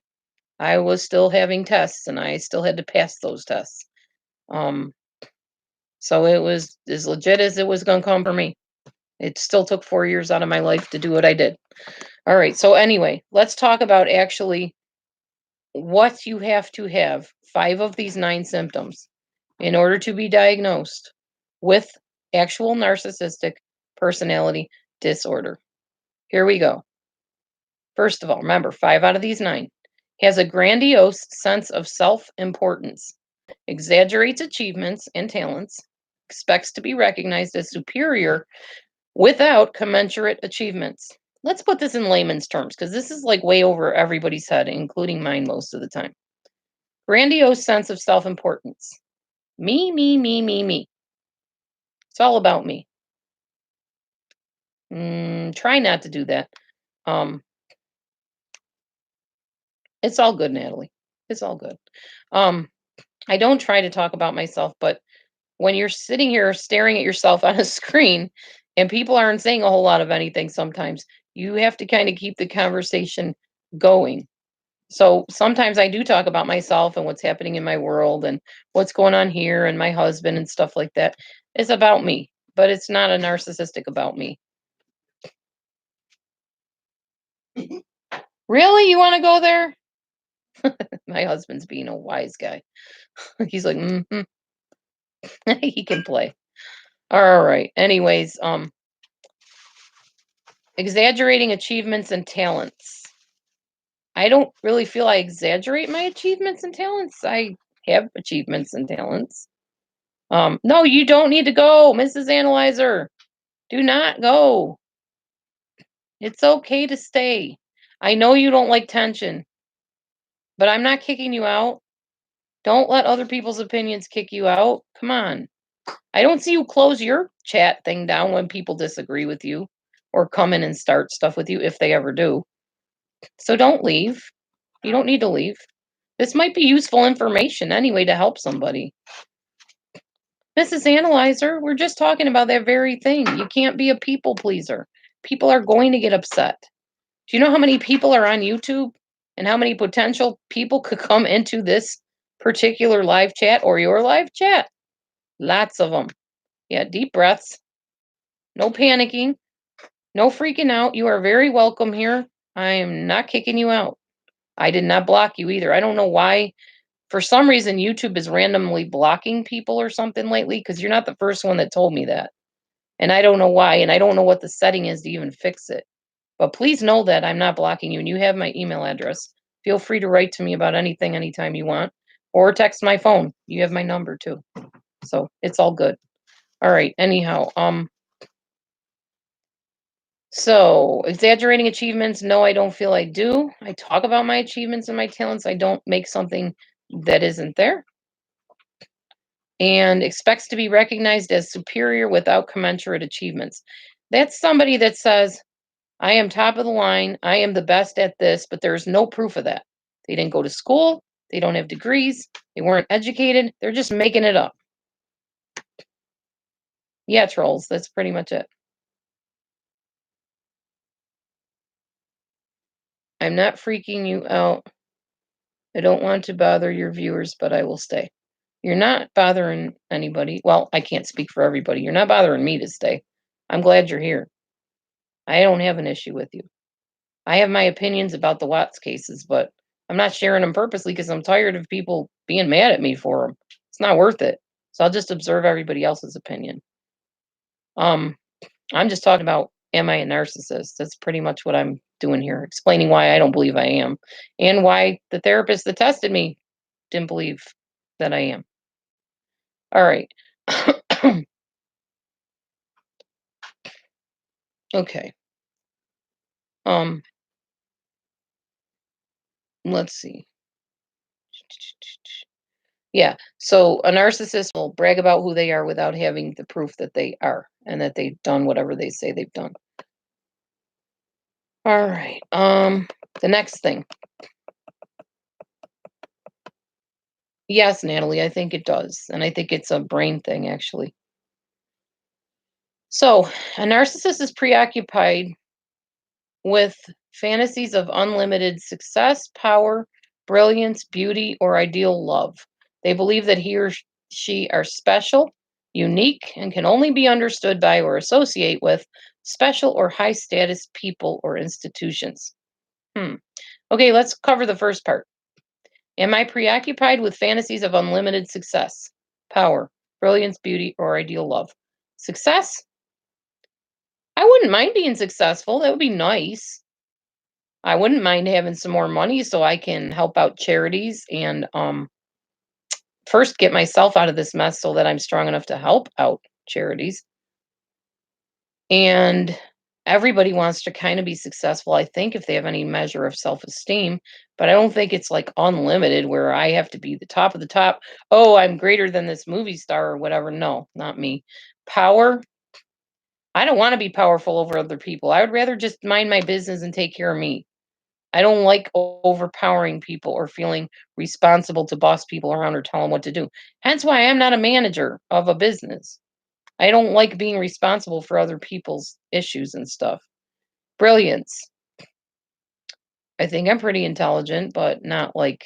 S1: I was still having tests, and I still had to pass those tests. Um, so it was as legit as it was going to come for me. It still took 4 years out of my life to do what I did. All right. So anyway, let's talk about actually what you have to have 5 of these 9 symptoms in order to be diagnosed with actual narcissistic personality disorder. Here we go. First of all, remember 5 out of these 9 has a grandiose sense of self-importance, exaggerates achievements and talents, expects to be recognized as superior without commensurate achievements. Let's put this in layman's terms because this is like way over everybody's head, including mine most of the time. Grandiose sense of self importance. Me, me, me, me, me. It's all about me. Try not to do that. Um, it's all good, Natalie. It's all good. Um, I don't try to talk about myself, but when you're sitting here staring at yourself on a screen and people aren't saying a whole lot of anything sometimes, you have to kind of keep the conversation going. So sometimes I do talk about myself and what's happening in my world and what's going on here and my husband and stuff like that. It's about me, but it's not a narcissistic about me. Really? You want to go there? My husband's being a wise guy. He's like, he can play. All right. Anyways, exaggerating achievements and talents. I don't really feel I exaggerate my achievements and talents. I have achievements and talents. No, you don't need to go, Mrs. Analyzer. Do not go. It's okay to stay. I know you don't like tension, but I'm not kicking you out. Don't let other people's opinions kick you out. Come on. I don't see you close your chat thing down when people disagree with you or come in and start stuff with you if they ever do. So don't leave. You don't need to leave. This might be useful information anyway to help somebody. Mrs. Analyzer, we're just talking about that very thing. You can't be a people pleaser. People are going to get upset. Do you know how many people are on YouTube and how many potential people could come into this particular live chat or your live chat? Lots of them. Yeah, deep breaths. No panicking. No freaking out. You are very welcome here. I am not kicking you out. I did not block you either. I don't know why. For some reason, YouTube is randomly blocking people or something lately, because you're not the first one that told me that. And I don't know why, and I don't know what the setting is to even fix it. But please know that I'm not blocking you, and you have my email address. Feel free to write to me about anything anytime you want, or text my phone. You have my number too. So it's all good. All right. Anyhow, so exaggerating achievements. No, I don't feel I do. I talk about my achievements and my talents. I don't make something that isn't there. And expects to be recognized as superior without commensurate achievements. That's somebody that says, I am top of the line, I am the best at this, but there's no proof of that. They didn't go to school, they don't have degrees, they weren't educated, they're just making it up. Yeah, trolls, that's pretty much it. I'm not freaking you out. I don't want to bother your viewers, but I will stay. You're not bothering anybody. Well, I can't speak for everybody. You're not bothering me to stay. I'm glad you're here. I don't have an issue with you. I have my opinions about the Watts cases, but I'm not sharing them purposely because I'm tired of people being mad at me for them. It's not worth it. So I'll just observe everybody else's opinion. I'm just talking about, am I a narcissist? That's pretty much what I'm doing here, explaining why I don't believe I am, and why the therapist that tested me didn't believe that I am. All right. Okay. Let's see. Yeah. So a narcissist will brag about who they are without having the proof that they are and that they've done whatever they say they've done. All right. The next thing. Yes, Natalie, I think it does. And I think it's a brain thing, actually. So a narcissist is preoccupied with fantasies of unlimited success, power, brilliance, beauty, or ideal love. They believe that he or she are special, unique, and can only be understood by or associate with special or high status people or institutions. Okay, let's cover the first part. Am I preoccupied with fantasies of unlimited success, power, brilliance, beauty, or ideal love? Success? I wouldn't mind being successful. That would be nice. I wouldn't mind having some more money so I can help out charities and first get myself out of this mess so that I'm strong enough to help out charities. And everybody wants to kind of be successful, I think, if they have any measure of self-esteem, but I don't think it's like unlimited where I have to be the top of the top. Oh, I'm greater than this movie star or whatever. No, not me. Power? I don't want to be powerful over other people. I would rather just mind my business and take care of me. I don't like overpowering people or feeling responsible to boss people around or tell them what to do. Hence why I'm not a manager of a business. I don't like being responsible for other people's issues and stuff. Brilliance. I think I'm pretty intelligent, but not like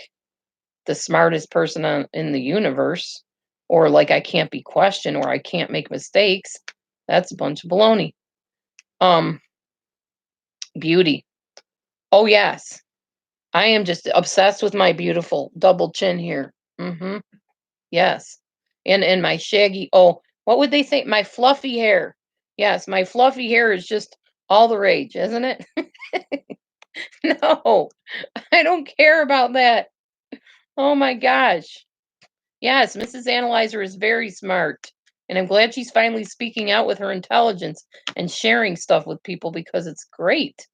S1: the smartest person in the universe, or like I can't be questioned or I can't make mistakes. That's a bunch of baloney. Um, Beauty. Oh, yes. I am just obsessed with my beautiful double chin here. Yes. And my shaggy, oh, what would they say? My fluffy hair. Yes, my fluffy hair is just all the rage, isn't it? No, I don't care about that. Oh my gosh. Yes, Mrs. Analyzer is very smart. And I'm glad she's finally speaking out with her intelligence and sharing stuff with people because it's great.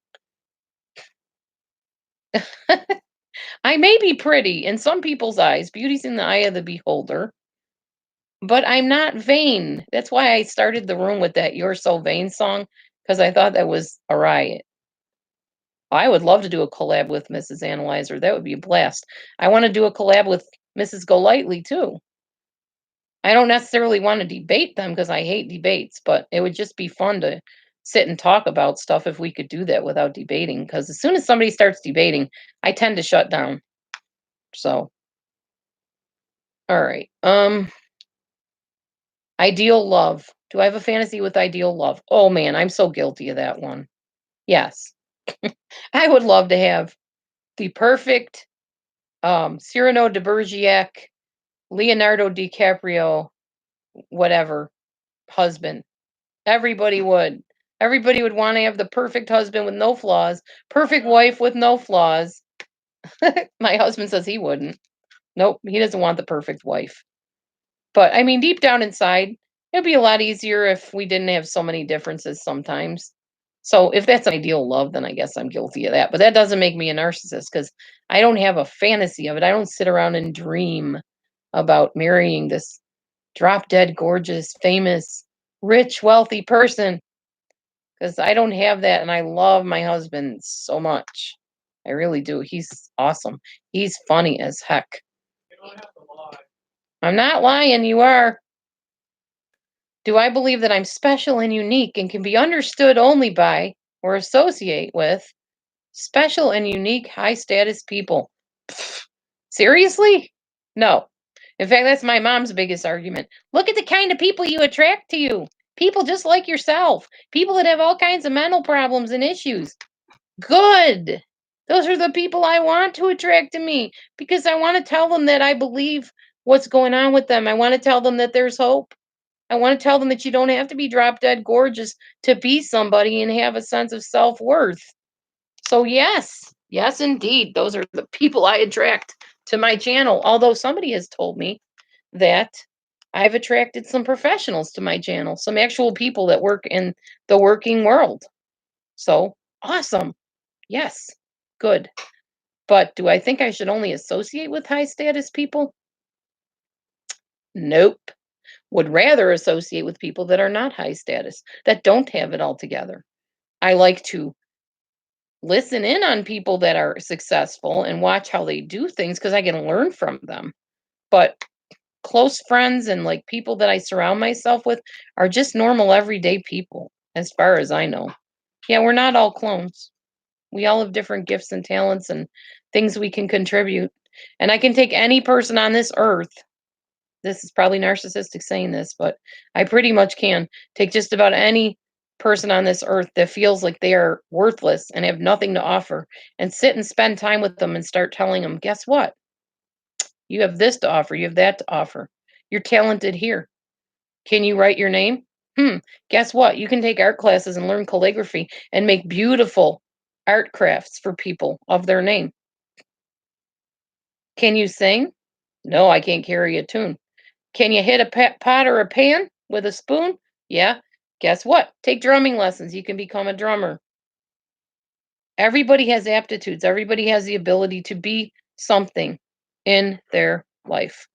S1: I may be pretty in some people's eyes. Beauty's in the eye of the beholder. But I'm not vain. That's why I started the room with that "You're So Vain" song, because I thought that was a riot. I would love to do a collab with Mrs. Analyzer. That would be a blast. I want to do a collab with Mrs. Golightly too. I don't necessarily want to debate them because I hate debates, but it would just be fun to sit and talk about stuff if we could do that without debating. Because as soon as somebody starts debating, I tend to shut down. So, all right. Ideal love. Do I have a fantasy with ideal love? Oh man, I'm so guilty of that one. Yes. I would love to have the perfect Cyrano de Bergerac, Leonardo DiCaprio, whatever, husband. Everybody would. Everybody would want to have the perfect husband with no flaws, perfect wife with no flaws. My husband says he wouldn't. Nope, he doesn't want the perfect wife. But I mean, deep down inside, it'd be a lot easier if we didn't have so many differences sometimes. So if that's ideal love, then I guess I'm guilty of that. But that doesn't make me a narcissist because I don't have a fantasy of it. I don't sit around and dream about marrying this drop dead gorgeous, famous, rich, wealthy person because I don't have that. And I love my husband so much. I really do. He's awesome. He's funny as heck. I'm not lying. You are. Do I believe that I'm special and unique and can be understood only by or associate with special and unique high status people? Pfft, seriously? No. In fact, that's my mom's biggest argument. Look at the kind of people you attract to you. People just like yourself. People that have all kinds of mental problems and issues. Good. Those are the people I want to attract to me because I want to tell them that I believe what's going on with them. I want to tell them that there's hope. I want to tell them that you don't have to be drop dead gorgeous to be somebody and have a sense of self worth. So, yes, yes, indeed, those are the people I attract to my channel. Although somebody has told me that I've attracted some professionals to my channel, some actual people that work in the working world. So, awesome. Yes, good. But do I think I should only associate with high status people? Nope. Would rather associate with people that are not high status, that don't have it all together. I like to listen in on people that are successful and watch how they do things because I can learn from them. But close friends and like people that I surround myself with are just normal everyday people, as far as I know. Yeah, we're not all clones. We all have different gifts and talents and things we can contribute. And I can take any person on this earth. This is probably narcissistic saying this, but I pretty much can take just about any person on this earth that feels like they are worthless and have nothing to offer and sit and spend time with them and start telling them, guess what? You have this to offer. You have that to offer. You're talented here. Can you write your name? Guess what? You can take art classes and learn calligraphy and make beautiful art crafts for people of their name. Can you sing? No, I can't carry a tune. Can you hit a pot or a pan with a spoon? Yeah. Guess what? Take drumming lessons. You can become a drummer. Everybody has aptitudes. Everybody has the ability to be something in their life.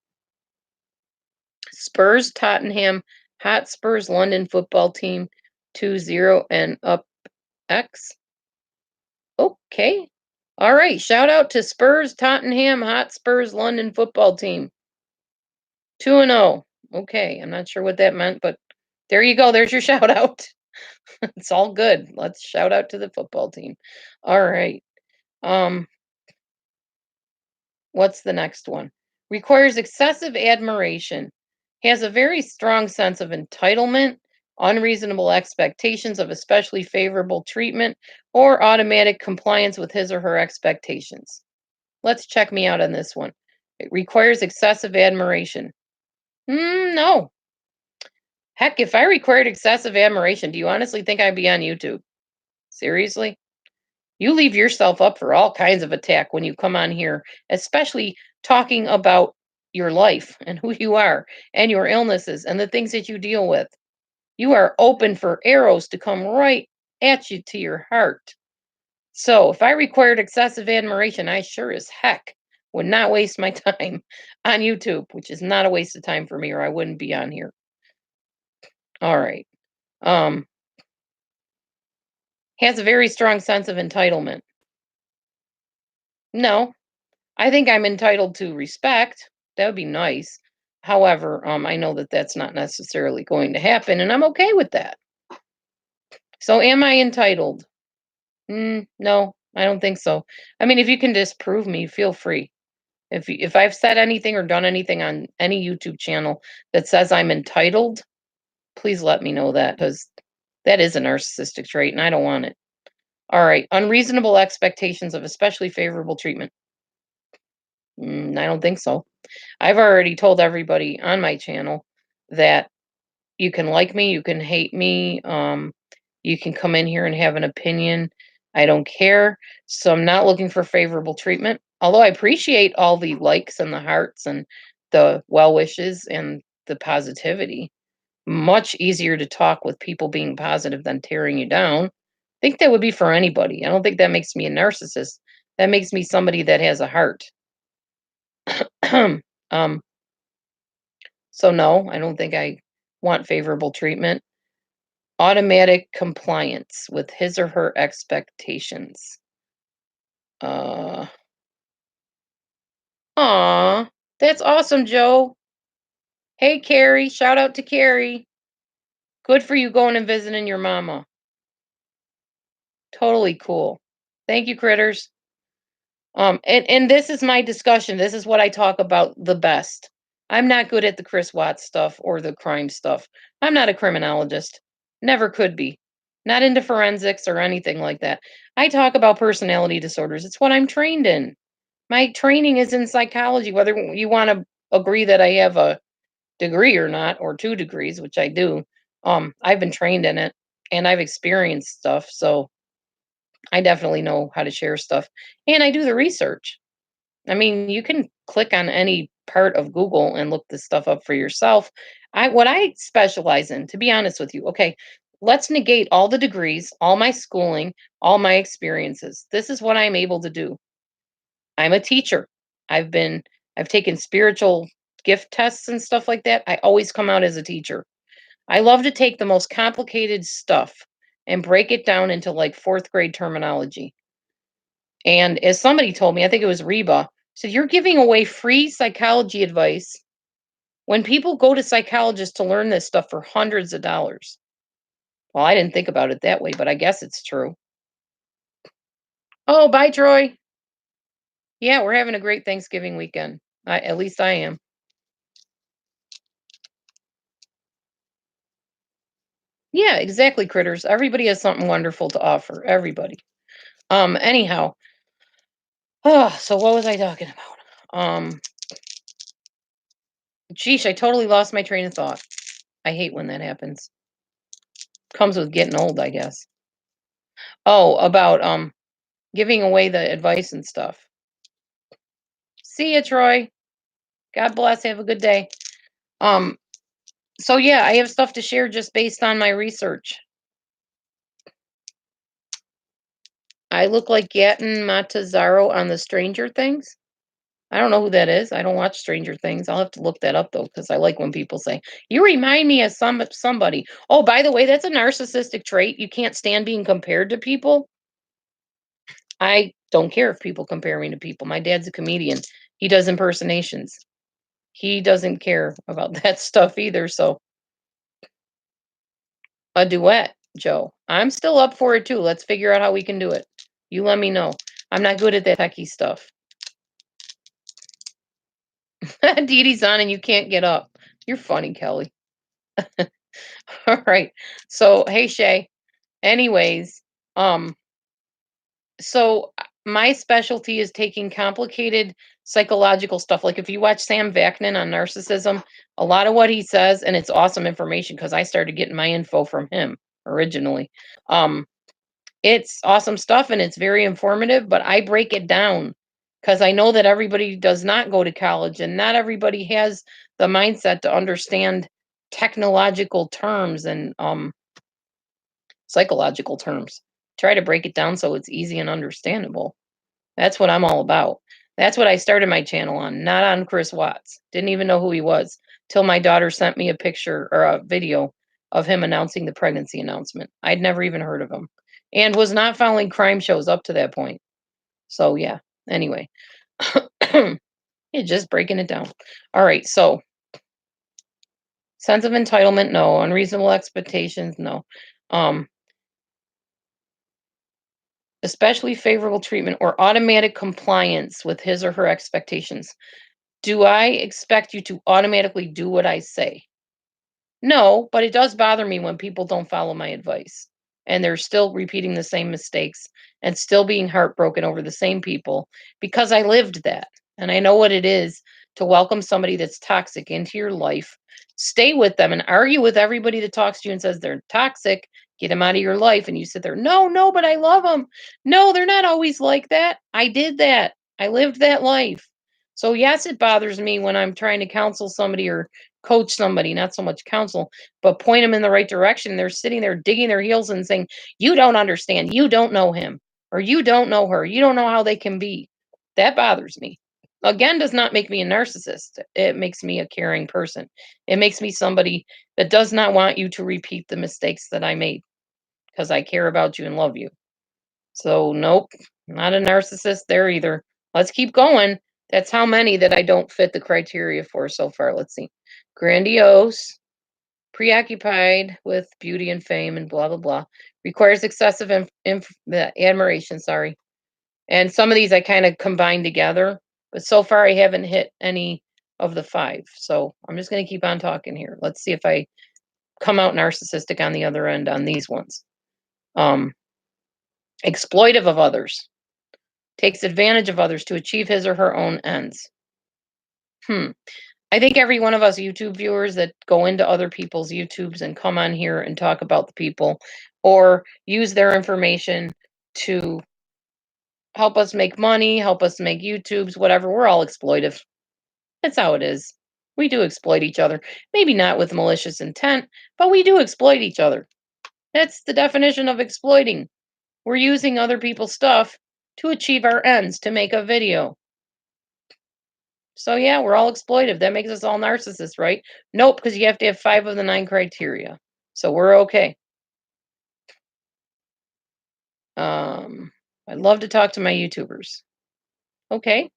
S1: Spurs, Tottenham, Hotspurs, London football team, 2-0 and up X. Okay. All right. Shout out to Spurs, Tottenham, Hotspurs, London football team. 2-0. Okay. I'm not sure what that meant, but there you go. There's your shout out. It's all good. Let's shout out to the football team. All right. Um, what's the next one? Requires excessive admiration. Has a very strong sense of entitlement, unreasonable expectations of especially favorable treatment, or automatic compliance with his or her expectations. Let's check me out on this one. It requires excessive admiration. No. Heck, if I required excessive admiration, do you honestly think I'd be on YouTube? Seriously? You leave yourself up for all kinds of attack when you come on here, especially talking about your life and who you are and your illnesses and the things that you deal with. You are open for arrows to come right at you to your heart. So if I required excessive admiration, I sure as heck would not waste my time on YouTube, which is not a waste of time for me, or I wouldn't be on here. All right. Um, has a very strong sense of entitlement. No, I think I'm entitled to respect. That would be nice. However, I know that that's not necessarily going to happen, and I'm okay with that. So, am I entitled? No, I don't think so. I mean, if you can disprove me, feel free. If I've said anything or done anything on any YouTube channel that says I'm entitled, please let me know that, because that is a narcissistic trait, and I don't want it. All right, unreasonable expectations of especially favorable treatment. I don't think so. I've already told everybody on my channel that you can like me, you can hate me, you can come in here and have an opinion. I don't care. So I'm not looking for favorable treatment. Although I appreciate all the likes and the hearts and the well wishes and the positivity. Much easier to talk with people being positive than tearing you down. I think that would be for anybody. I don't think that makes me a narcissist. That makes me somebody that has a heart. um, so no, I don't think I want favorable treatment. Automatic compliance with his or her expectations. Uh, aw, that's awesome, Joe. Hey, Carrie, shout out to Carrie. Good for you going and visiting your mama. Totally cool. Thank you, critters. And this is my discussion. This is what I talk about the best. I'm not good at the Chris Watts stuff or the crime stuff. I'm not a criminologist. Never could be. Not into forensics or anything like that. I talk about personality disorders. It's what I'm trained in. My training is in psychology, whether you want to agree that I have a degree or not, or 2 degrees, which I do. I've been trained in it and I've experienced stuff. So I definitely know how to share stuff. And I do the research. I mean, you can click on any part of Google and look this stuff up for yourself. What I specialize in, to be honest with you, okay, let's negate all the degrees, all my schooling, all my experiences. This is what I'm able to do. I'm a teacher. I've been I've taken spiritual gift tests and stuff like that. I always come out as a teacher. I love to take the most complicated stuff and break it down into like 4th grade terminology. And as somebody told me, I think it was Reba, said, "You're giving away free psychology advice when people go to psychologists to learn this stuff for hundreds of dollars." Well, I didn't think about it that way, but I guess it's true. Oh, bye, Troy. Yeah, we're having a great Thanksgiving weekend. At least I am. Yeah, exactly, critters. Everybody has something wonderful to offer. Everybody. Anyhow. So what was I talking about? Geesh, I totally lost my train of thought. I hate when that happens. Comes with getting old, I guess. Oh, about giving away the advice and stuff. See ya, Troy. God bless. Have a good day. Um, so yeah, I have stuff to share just based on my research. I look like Gaten Matazaro on the Stranger Things. I don't know who that is. I don't watch Stranger Things. I'll have to look that up though, because I like when people say, "You remind me of somebody." Oh, by the way, that's a narcissistic trait. You can't stand being compared to people. I don't care if people compare me to people. My dad's a comedian. He does impersonations. He doesn't care about that stuff either. So a duet, Joe. I'm still up for it too. Let's figure out how we can do it. You let me know. I'm not good at that techie stuff. Dee Dee's on and you can't get up. You're funny, Kelly. All right. So, hey Shay. Anyways, um, my specialty is taking complicated psychological stuff. Like if you watch Sam Vaknin on narcissism, a lot of what he says, and it's awesome information because I started getting my info from him originally. Um, it's awesome stuff and it's very informative, but I break it down because I know that everybody does not go to college and not everybody has the mindset to understand technological terms and psychological terms. Try to break it down so it's easy and understandable. That's what I'm all about. That's what I started my channel on, not on Chris Watts. Didn't even know who he was till my daughter sent me a picture or a video of him announcing the pregnancy announcement. I'd never even heard of him. and was not following crime shows up to that point. So yeah, anyway. Yeah, just breaking it down. All right, so sense of entitlement, no. Unreasonable expectations, no. Um, especially favorable treatment or automatic compliance with his or her expectations. Do I expect you to automatically do what I say? No, but it does bother me when people don't follow my advice and they're still repeating the same mistakes and still being heartbroken over the same people because I lived that and I know what it is to welcome somebody that's toxic into your life, stay with them and argue with everybody that talks to you and says they're toxic, get them out of your life. And you sit there, no, no, but I love them. No, they're not always like that. I did that. I lived that life. So, yes, it bothers me when I'm trying to counsel somebody or coach somebody, not so much counsel, but point them in the right direction. They're sitting there digging their heels and saying, you don't understand. You don't know him or you don't know her. You don't know how they can be. That bothers me. Again, does not make me a narcissist. It makes me a caring person. It makes me somebody that does not want you to repeat the mistakes that I made because I care about you and love you. So, nope, not a narcissist there either. Let's keep going. That's how many that I don't fit the criteria for so far. Let's see. Grandiose, preoccupied with beauty and fame and blah, blah, blah. Requires excessive admiration, sorry. And some of these I kind of combined together, but so far I haven't hit any of the 5. So I'm just going to keep on talking here. Let's see if I come out narcissistic on the other end on these ones. Exploitive of others. Takes advantage of others to achieve his or her own ends. I think every one of us YouTube viewers that go into other people's YouTubes and come on here and talk about the people or use their information to help us make money, help us make YouTubes, whatever, we're all exploitive. That's how it is. We do exploit each other. Maybe not with malicious intent, but we do exploit each other. That's the definition of exploiting. We're using other people's stuff to achieve our ends, to make a video. So yeah, we're all exploitive. That makes us all narcissists, right? Nope, because you have to have 5 of the 9 criteria. So we're okay. I'd love to talk to my YouTubers. Okay.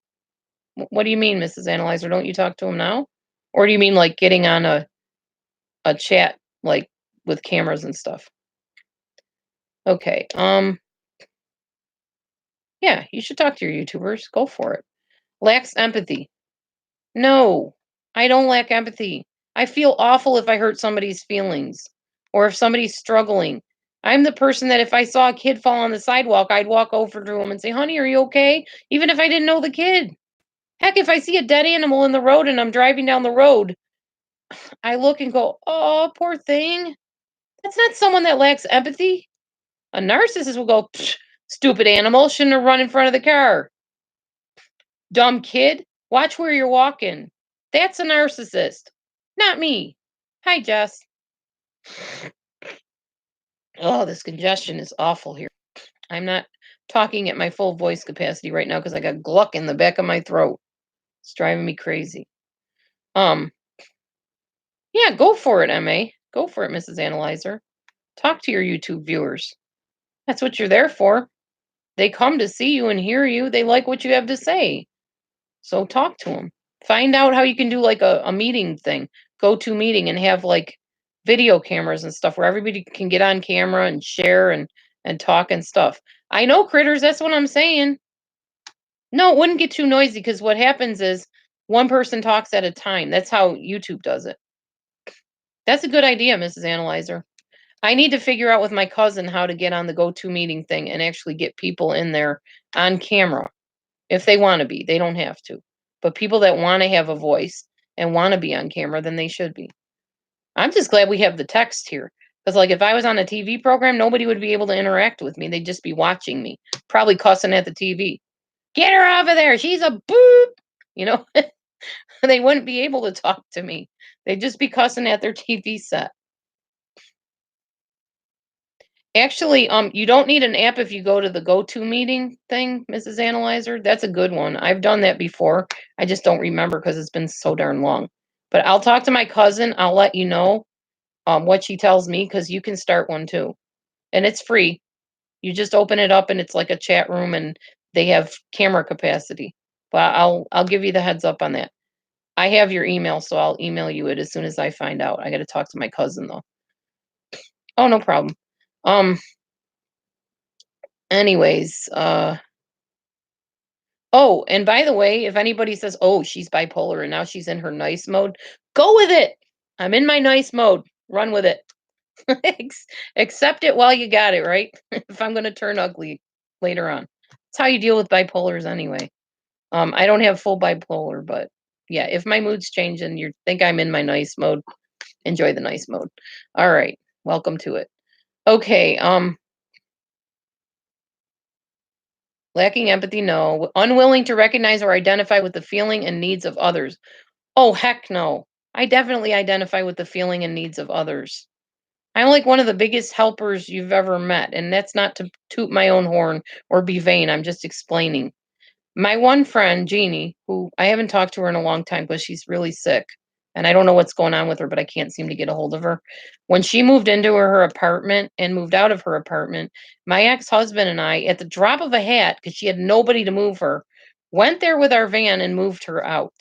S1: What do you mean, Mrs. Analyzer? Don't you talk to them now? Or do you mean like getting on a chat like with cameras and stuff? Okay. Yeah, you should talk to your YouTubers. Go for it. Lacks empathy. No, I don't lack empathy. I feel awful if I hurt somebody's feelings or if somebody's struggling. I'm the person that if I saw a kid fall on the sidewalk, I'd walk over to him and say, honey, are you okay? Even if I didn't know the kid. Heck, if I see a dead animal in the road and I'm driving down the road, I look and go, oh, poor thing. That's not someone that lacks empathy. A narcissist will go, stupid animal, shouldn't have run in front of the car. Dumb kid, watch where you're walking. That's a narcissist, not me. Hi, Jess. Oh, this congestion is awful here. I'm not talking at my full voice capacity right now because I got gluck in the back of my throat. It's driving me crazy. Yeah, go for it, MA. Go for it, Mrs. Analyzer. Talk to your YouTube viewers. That's what you're there for. They come to see you and hear you. They like what you have to say. So talk to them. Find out how you can do like a meeting thing, go to meeting and have like video cameras and stuff where everybody can get on camera and share and talk and stuff. I know critters, that's what I'm saying. No, it wouldn't get too noisy because what happens is one person talks at a time. That's how YouTube does it. That's a good idea, Mrs. Analyzer. I need to figure out with my cousin how to get on the go-to meeting thing and actually get people in there on camera. If they want to be, they don't have to. But people that want to have a voice and want to be on camera, then they should be. I'm just glad we have the text here. Because, like, if I was on a TV program, nobody would be able to interact with me. They'd just be watching me, probably cussing at the TV. Get her off of there. She's a boop. You know, they wouldn't be able to talk to me. They'd just be cussing at their TV set. Actually, you don't need an app if you go to the go-to meeting thing, Mrs. Analyzer. That's a good one. I've done that before. I just don't remember because it's been so darn long. But I'll talk to my cousin. I'll let you know what she tells me because you can start one too. And it's free. You just open it up and it's like a chat room and they have camera capacity. But I'll give you the heads up on that. I have your email, so I'll email you it as soon as I find out. I got to talk to my cousin though. Oh, no problem. Um anyways, oh, and by the way, if anybody says, "Oh, she's bipolar and now she's in her nice mode," go with it. I'm in my nice mode. Run with it. Accept it while you got it, right? If I'm going to turn ugly later on. That's how you deal with bipolars anyway. I don't have full bipolar, but yeah, if my mood's change and you think I'm in my nice mode, enjoy the nice mode. All right. Welcome to it. Okay, lacking empathy, no. Unwilling to recognize or identify with the feeling and needs of others. Oh, heck no. I definitely identify with the feeling and needs of others. I'm like one of the biggest helpers you've ever met, and that's not to toot my own horn or be vain. I'm just explaining. My one friend, Jeannie, who I haven't talked to her in a long time because she's really sick, and I don't know what's going on with her, but I can't seem to get a hold of her. When she moved into her apartment and moved out of her apartment, my ex-husband and I, at the drop of a hat, because she had nobody to move her, went there with our van and moved her out.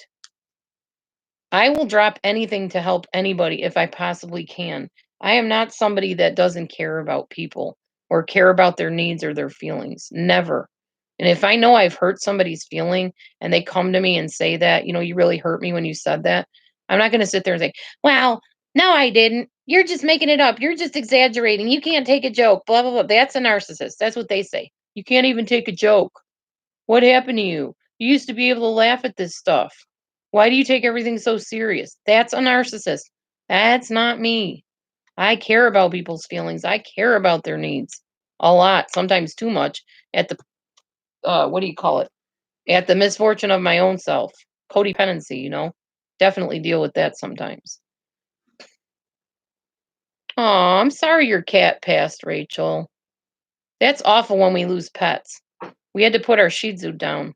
S1: I will drop anything to help anybody if I possibly can. I am not somebody that doesn't care about people or care about their needs or their feelings. Never. And if I know I've hurt somebody's feeling and they come to me and say that, you really hurt me when you said that, I'm not going to sit there and say, well, no, I didn't. You're just making it up. You're just exaggerating. You can't take a joke. Blah, blah, blah. That's a narcissist. That's what they say. You can't even take a joke. What happened to you? You used to be able to laugh at this stuff. Why do you take everything so serious? That's a narcissist. That's not me. I care about people's feelings. I care about their needs a lot, sometimes too much at the what do you call it? At the misfortune of my own self. Codependency. Definitely deal with that sometimes. Oh, I'm sorry your cat passed, Rachel. That's awful when we lose pets. We had to put our Shih Tzu down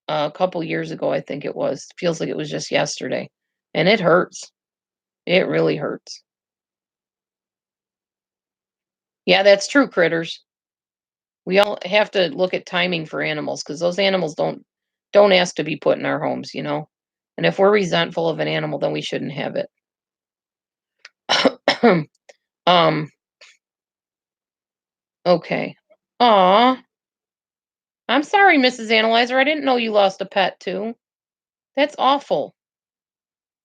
S1: a couple years ago, I think it was. Feels like it was just yesterday. And it hurts. It really hurts. Yeah, that's true, critters. We all have to look at timing for animals because those animals don't ask to be put in our homes. And if we're resentful of an animal, then we shouldn't have it. um, okay. Aw. I'm sorry, Mrs. Analyzer. I didn't know you lost a pet too. That's awful.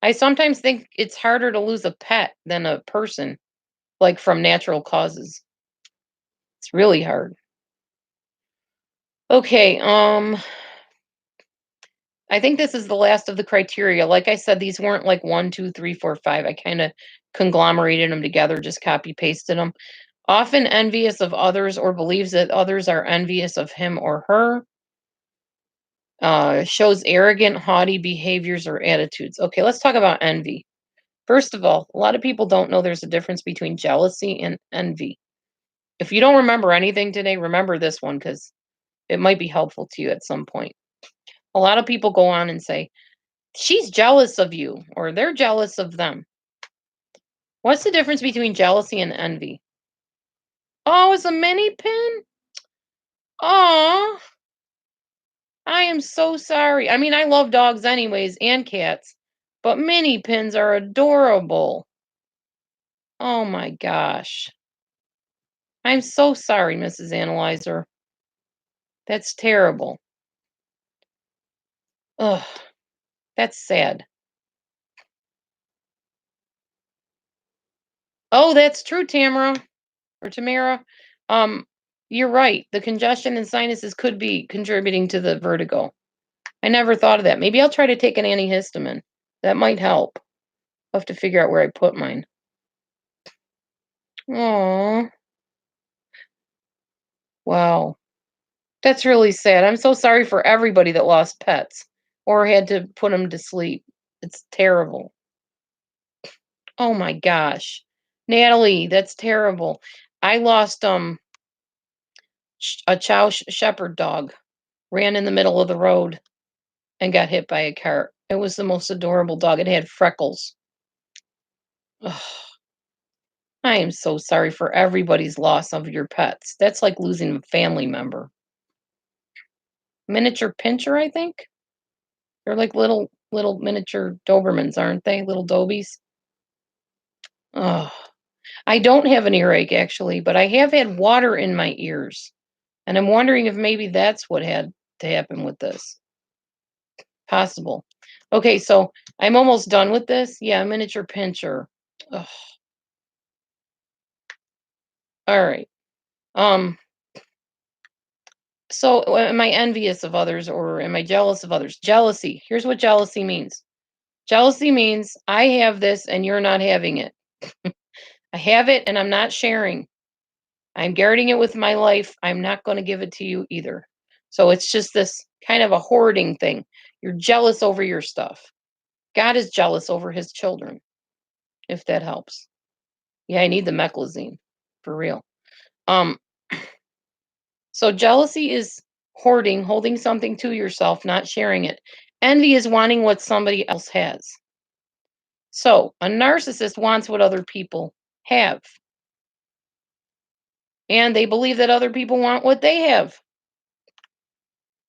S1: I sometimes think it's harder to lose a pet than a person, like from natural causes. It's really hard. Okay, I think this is the last of the criteria. Like I said, these weren't like 1, 2, 3, 4, 5. I kind of conglomerated them together, just copy pasted them. Often envious of others or believes that others are envious of him or her. Shows arrogant, haughty behaviors or attitudes. Okay, let's talk about envy. First of all, a lot of people don't know there's a difference between jealousy and envy. If you don't remember anything today, remember this one because it might be helpful to you at some point. A lot of people go on and say, she's jealous of you, or they're jealous of them. What's the difference between jealousy and envy? Oh, it's a mini pin? Oh, I am so sorry. I mean, I love dogs anyways and cats, but mini pins are adorable. Oh my gosh. I'm so sorry, Mrs. Analyzer. That's terrible. Ugh, that's sad. Oh, that's true, Tamara or Tamara. Um, you're right. The congestion and sinuses could be contributing to the vertigo. I never thought of that. Maybe I'll try to take an antihistamine. That might help. I'll have to figure out where I put mine. Oh, wow. That's really sad. I'm so sorry for everybody that lost pets or had to put them to sleep. It's terrible. Oh my gosh. Natalie, that's terrible. I lost a shepherd dog. Ran in the middle of the road and got hit by a car. It was the most adorable dog. It had freckles. Ugh. I am so sorry for everybody's loss of your pets. That's like losing a family member. Miniature pincher, I think. They're like little miniature Dobermans, aren't they? Little Dobies. Oh, I don't have an earache actually, but I have had water in my ears. And I'm wondering if maybe that's what had to happen with this. Possible. Okay, so I'm almost done with this. Yeah, miniature pincher. Ugh. All right. Um, so am I envious of others or am I jealous of others? Jealousy. Here's what jealousy means. Jealousy means I have this and you're not having it. I have it and I'm not sharing. I'm guarding it with my life. I'm not going to give it to you either. So it's just this kind of a hoarding thing. You're jealous over your stuff. God is jealous over his children, if that helps. Yeah, I need the meclizine for real. Um, so jealousy is hoarding, holding something to yourself, not sharing it. Envy is wanting what somebody else has. So a narcissist wants what other people have, and they believe that other people want what they have.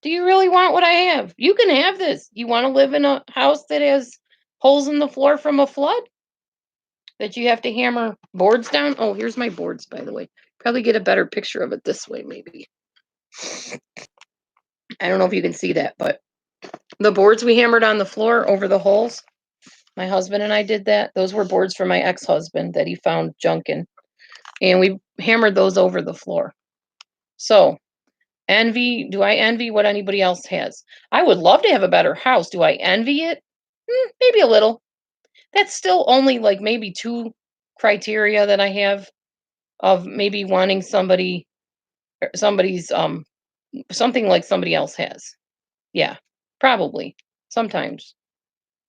S1: Do you really want what I have? You can have this. You want to live in a house that has holes in the floor from a flood that you have to hammer boards down? Oh, here's my boards, by the way. Probably get a better picture of it this way, maybe. I don't know if you can see that, but the boards we hammered on the floor over the holes, my husband and I did that. Those were boards from my ex-husband that he found junk in. And we hammered those over the floor. So, envy, do I envy what anybody else has? I would love to have a better house. Do I envy it? Maybe a little. That's still only like maybe two criteria that I have of maybe wanting somebody's something like somebody else has. Yeah, probably. Sometimes.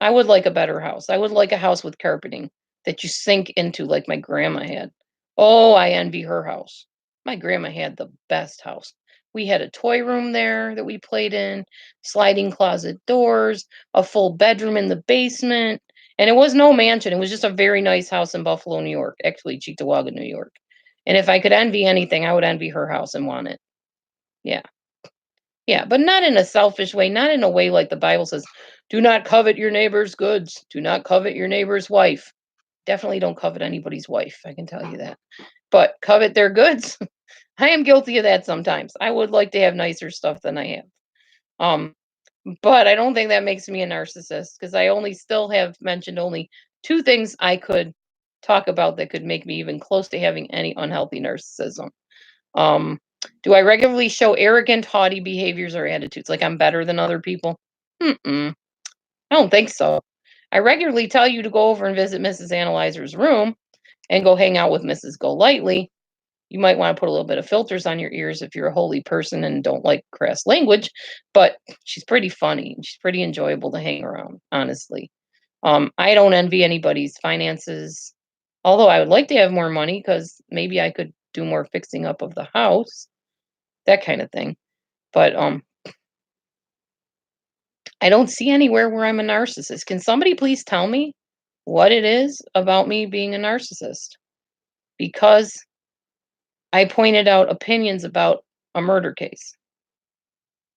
S1: I would like a better house. I would like a house with carpeting that you sink into like my grandma had. Oh, I envy her house. My grandma had the best house. We had a toy room there that we played in, sliding closet doors, a full bedroom in the basement. And it was no mansion. It was just a very nice house in Buffalo, New York, actually, Cheektowaga, New York. And if I could envy anything, I would envy her house and want it. Yeah. Yeah, but not in a selfish way, not in a way like the Bible says, do not covet your neighbor's goods, do not covet your neighbor's wife. Definitely don't covet anybody's wife, I can tell you that. But covet their goods. I am guilty of that sometimes. I would like to have nicer stuff than I have. Um, but I don't think that makes me a narcissist because I only still have mentioned only two things I could talk about that could make me even close to having any unhealthy narcissism. Um, do I regularly show arrogant, haughty behaviors or attitudes, like I'm better than other people? Mm-mm, I don't think so. I regularly tell you to go over and visit Mrs. Analyzer's room and go hang out with Mrs. Golightly. You might want to put a little bit of filters on your ears if you're a holy person and don't like crass language, but she's pretty funny and she's pretty enjoyable to hang around, honestly. I don't envy anybody's finances, although I would like to have more money because maybe I could do more fixing up of the house, that kind of thing. But I don't see anywhere where I'm a narcissist. Can somebody please tell me what it is about me being a narcissist? Because I pointed out opinions about a murder case.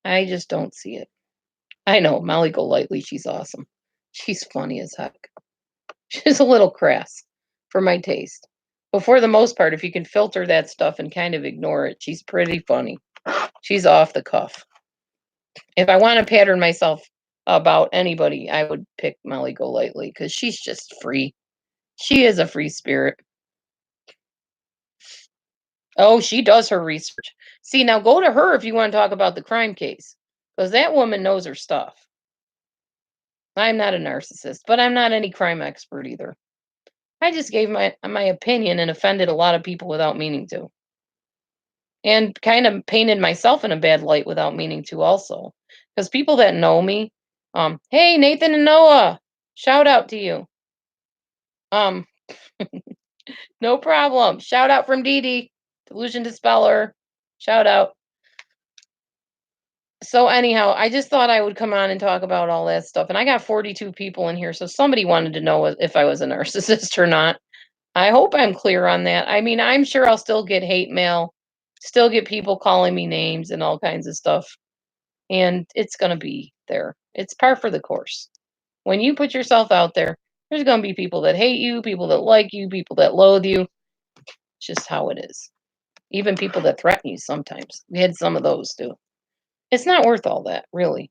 S1: I just don't see it. I know Molly Golightly, she's awesome. She's funny as heck. She's a little crass for my taste. But for the most part, if you can filter that stuff and kind of ignore it, she's pretty funny. She's off the cuff. If I want to pattern myself about anybody, I would pick Molly Golightly because she's just free. She is a free spirit. Oh, she does her research. See, now go to her if you want to talk about the crime case because that woman knows her stuff. I'm not a narcissist, but I'm not any crime expert either. I just gave my opinion and offended a lot of people without meaning to. And kind of painted myself in a bad light without meaning to also. Because people that know me, hey Nathan and Noah, shout out to you. Um, no problem. Shout out from Dee Dee, Delusion Dispeller. Shout out. So anyhow, I just thought I would come on and talk about all that stuff. And I got 42 people in here, so somebody wanted to know if I was a narcissist or not. I hope I'm clear on that. I mean, I'm sure I'll still get hate mail, still get people calling me names and all kinds of stuff. And it's going to be there. It's par for the course. When you put yourself out there, there's going to be people that hate you, people that like you, people that loathe you. It's just how it is. Even people that threaten you sometimes. We had some of those too. It's not worth all that, really.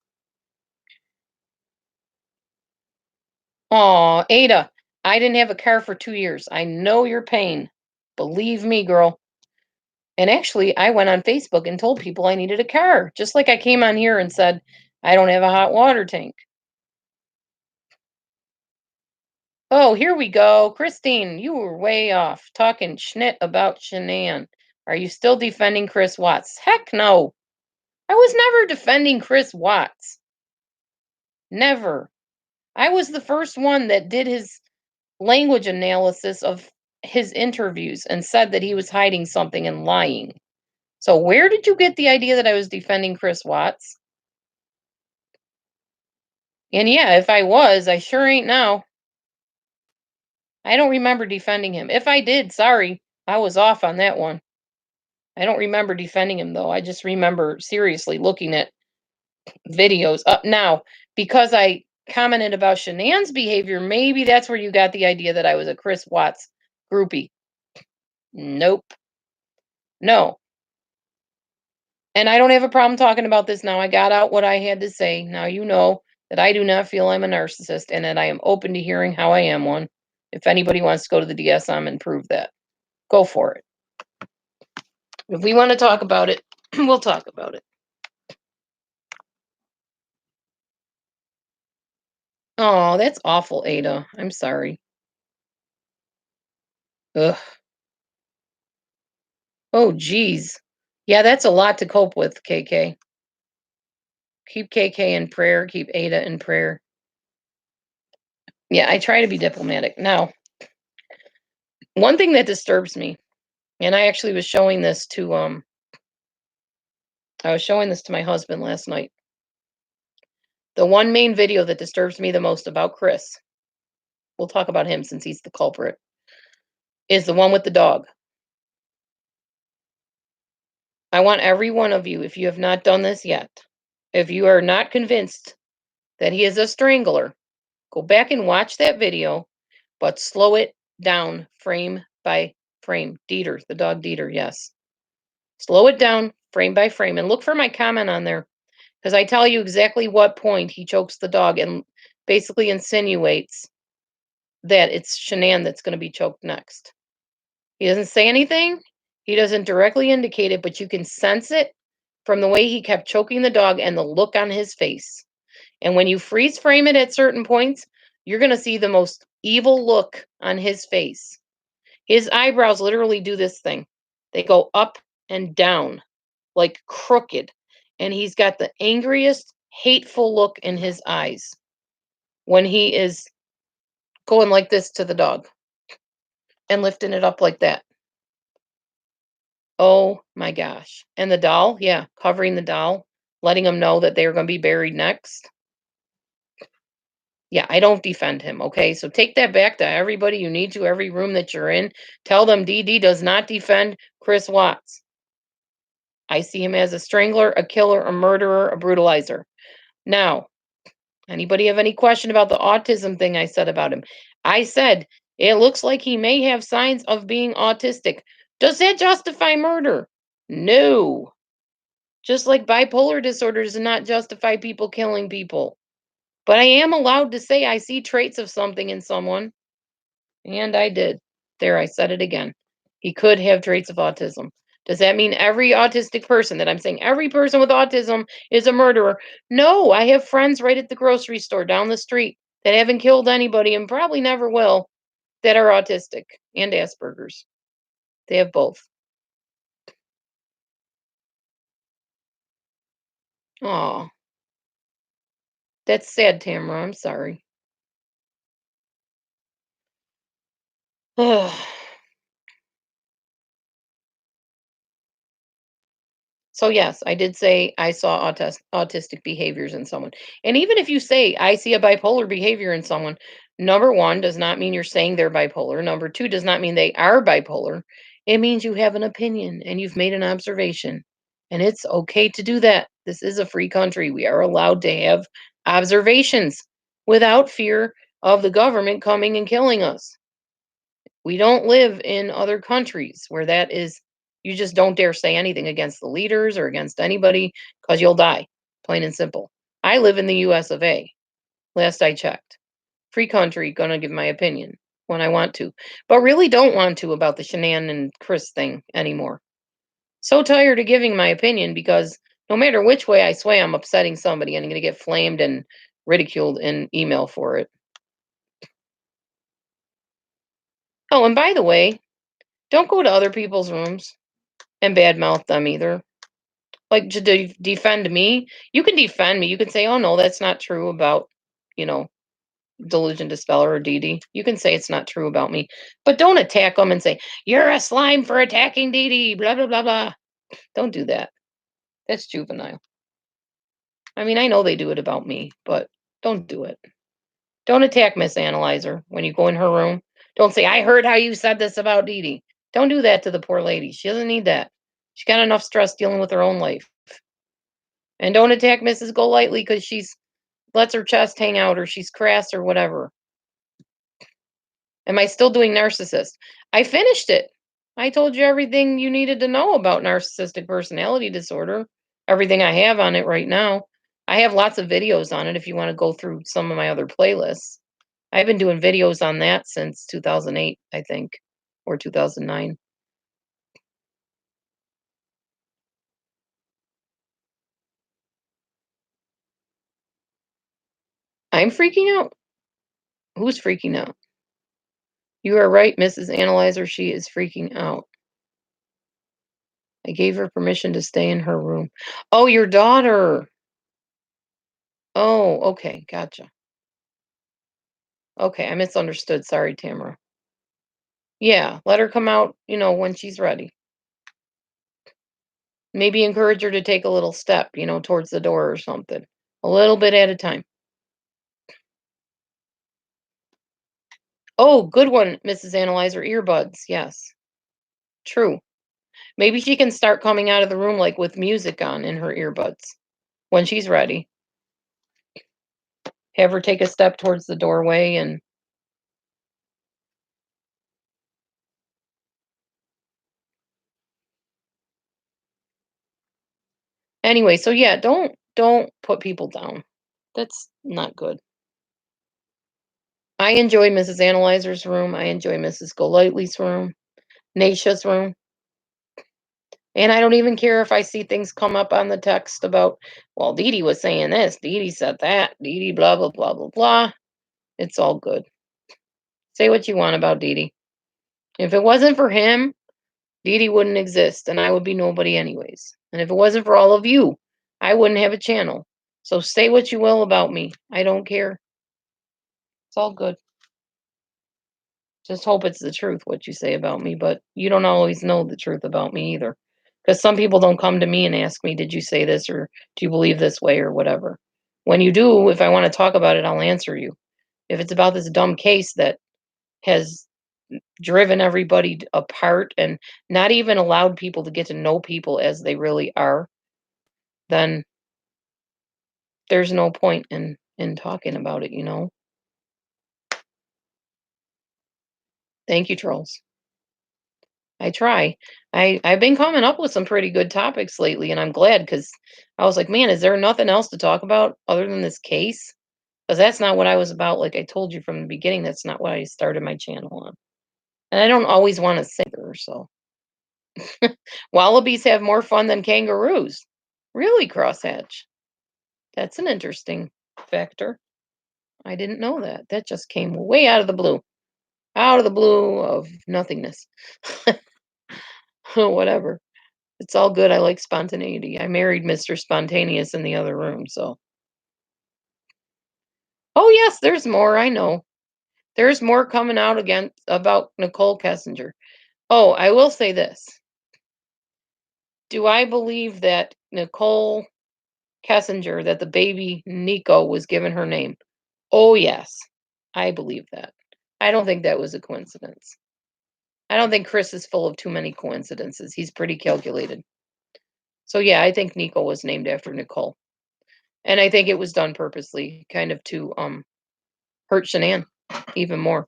S1: Aw, Ada, I didn't have a car for 2 years. I know your pain. Believe me, girl. And actually, I went on Facebook and told people I needed a car, just like I came on here and said, I don't have a hot water tank. Oh, here we go. Christine, you were way off talking schnit about Shanann. Are you still defending Chris Watts? Heck no. I was never defending Chris Watts. Never. I was the first one that did his language analysis of his interviews and said that he was hiding something and lying. So where did you get the idea that I was defending Chris Watts? And yeah, if I was, I sure ain't now. I don't remember defending him. If I did, sorry, I was off on that one. I don't remember defending him though. I just remember seriously looking at videos up now because I commented about Shanann's behavior. Maybe that's where you got the idea that I was a Chris Watts groupie. Nope. No. And I don't have a problem talking about this now. I got out what I had to say. Now you know that I do not feel I'm a narcissist and that I am open to hearing how I am one. If anybody wants to go to the DSM and prove that, go for it. If we want to talk about it, we'll talk about it. Oh, that's awful, Ada. I'm sorry. Ugh. Oh, geez. Yeah, that's a lot to cope with, KK. Keep KK in prayer. Keep Ada in prayer. Yeah, I try to be diplomatic. Now, one thing that disturbs me, and I actually was showing this to my husband last night. The one main video that disturbs me the most about Chris, we'll talk about him since he's the culprit, is the one with the dog. I want every one of you, if you have not done this yet, if you are not convinced that he is a strangler, go back and watch that video, but slow it down frame by frame. Dieter, the dog Dieter, yes. Slow it down frame by frame and look for my comment on there because I tell you exactly what point he chokes the dog and basically insinuates that it's Shanann that's going to be choked next. He doesn't say anything. He doesn't directly indicate it, but you can sense it from the way he kept choking the dog and the look on his face. And when you freeze frame it at certain points, you're going to see the most evil look on his face. His eyebrows literally do this thing. They go up and down like crooked. And he's got the angriest, hateful look in his eyes when he is going like this to the dog and lifting it up like that. Oh my gosh. And the doll, yeah, covering the doll, letting them know that they're going to be buried next. Yeah, I don't defend him, okay? So take that back to everybody you need to, every room that you're in. Tell them DD does not defend Chris Watts. I see him as a strangler, a killer, a murderer, a brutalizer. Now, anybody have any question about the autism thing I said about him? I said, it looks like he may have signs of being autistic. Does that justify murder? No. Just like bipolar disorder does not justify people killing people. But I am allowed to say I see traits of something in someone. And I did. There, I said it again. He could have traits of autism. Does that mean every autistic person that I'm saying every person with autism is a murderer? No, I have friends right at the grocery store down the street that haven't killed anybody and probably never will that are autistic and Asperger's. They have both. Oh, that's sad, Tamara. I'm sorry. So yes, I did say I saw autistic behaviors in someone. And even if you say I see a bipolar behavior in someone, Number one does not mean you're saying they're bipolar. Number two does not mean they are bipolar. It means you have an opinion and you've made an observation. And it's okay to do that. This is a free country. We are allowed to have observations without fear of the government coming and killing us. We don't live in other countries where that is, you just don't dare say anything against the leaders or against anybody because you'll die, plain and simple. I live in the US of A, last I checked. Free country, gonna give my opinion when I want to, but really don't want to about the Shanann and Chris thing anymore. So tired of giving my opinion because no matter which way I sway, I'm upsetting somebody and I'm gonna get flamed and ridiculed in email for it. Oh, and by the way, don't go to other people's rooms and badmouth them either. Like to defend me, you can defend me. You can say, "Oh no, that's not true about, you know, Delusion Dispeller or Dee Dee." You can say it's not true about me, but don't attack them and say you're a slime for attacking Dee Dee. Blah blah blah blah. Don't do that. That's juvenile. I mean, I know they do it about me, but don't do it. Don't attack Miss Analyzer when you go in her room. Don't say, "I heard how you said this about Dee Dee." Don't do that to the poor lady. She doesn't need that. She's got enough stress dealing with her own life. And don't attack Mrs. Golightly because she's lets her chest hang out or she's crass or whatever. Am I still doing narcissist? I finished it. I told you everything you needed to know about narcissistic personality disorder. Everything I have on it right now. I have lots of videos on it if you want to go through some of my other playlists. I've been doing videos on that since 2008, I think, or 2009. I'm freaking out. Who's freaking out? You are right, Mrs. Analyzer. She is freaking out. I gave her permission to stay in her room. Oh, your daughter. Oh, okay. Gotcha. Okay, I misunderstood. Sorry, Tamara. Yeah, let her come out, when she's ready. Maybe encourage her to take a little step, towards the door or something. A little bit at a time. Oh, good one, Mrs. Analyzer. Earbuds. Yes. True. Maybe she can start coming out of the room like with music on in her earbuds when she's ready. Have her take a step towards the doorway and anyway, so yeah, don't put people down. That's not good. I enjoy Mrs. Analyzer's room. I enjoy Mrs. Golightly's room, Naisha's room. And I don't even care if I see things come up on the text about, well, Dee Dee was saying this, Dee Dee said that, Dee Dee blah, blah, blah, blah, blah. It's all good. Say what you want about Dee Dee. If it wasn't for him, Dee Dee wouldn't exist and I would be nobody anyways. And if it wasn't for all of you, I wouldn't have a channel. So say what you will about me. I don't care. It's all good. Just hope it's the truth what you say about me, but you don't always know the truth about me either. Because some people don't come to me and ask me, "Did you say this?" or "Do you believe this way?" or whatever. When you do, if I want to talk about it, I'll answer you. If it's about this dumb case that has driven everybody apart and not even allowed people to get to know people as they really are, then there's no point in talking about it. Thank you, trolls. I try. I've been coming up with some pretty good topics lately, and I'm glad because I was like, man, is there nothing else to talk about other than this case? Because that's not what I was about. Like I told you from the beginning, that's not what I started my channel on. And I don't always want to say there. So wallabies have more fun than kangaroos. Really, crosshatch. That's an interesting factor. I didn't know that. That just came way out of the blue. Out of the blue of nothingness. Whatever. It's all good. I like spontaneity. I married Mr. Spontaneous in the other room, so. Oh yes, there's more. I know. There's more coming out again about Nicole Kessinger. Oh, I will say this. Do I believe that Nicole Kessinger, that the baby Nico was given her name? Oh yes. I believe that. I don't think that was a coincidence. I don't think Chris is full of too many coincidences. He's pretty calculated. So yeah, I think Nico was named after Nicole. And I think it was done purposely, kind of to hurt Shanann even more.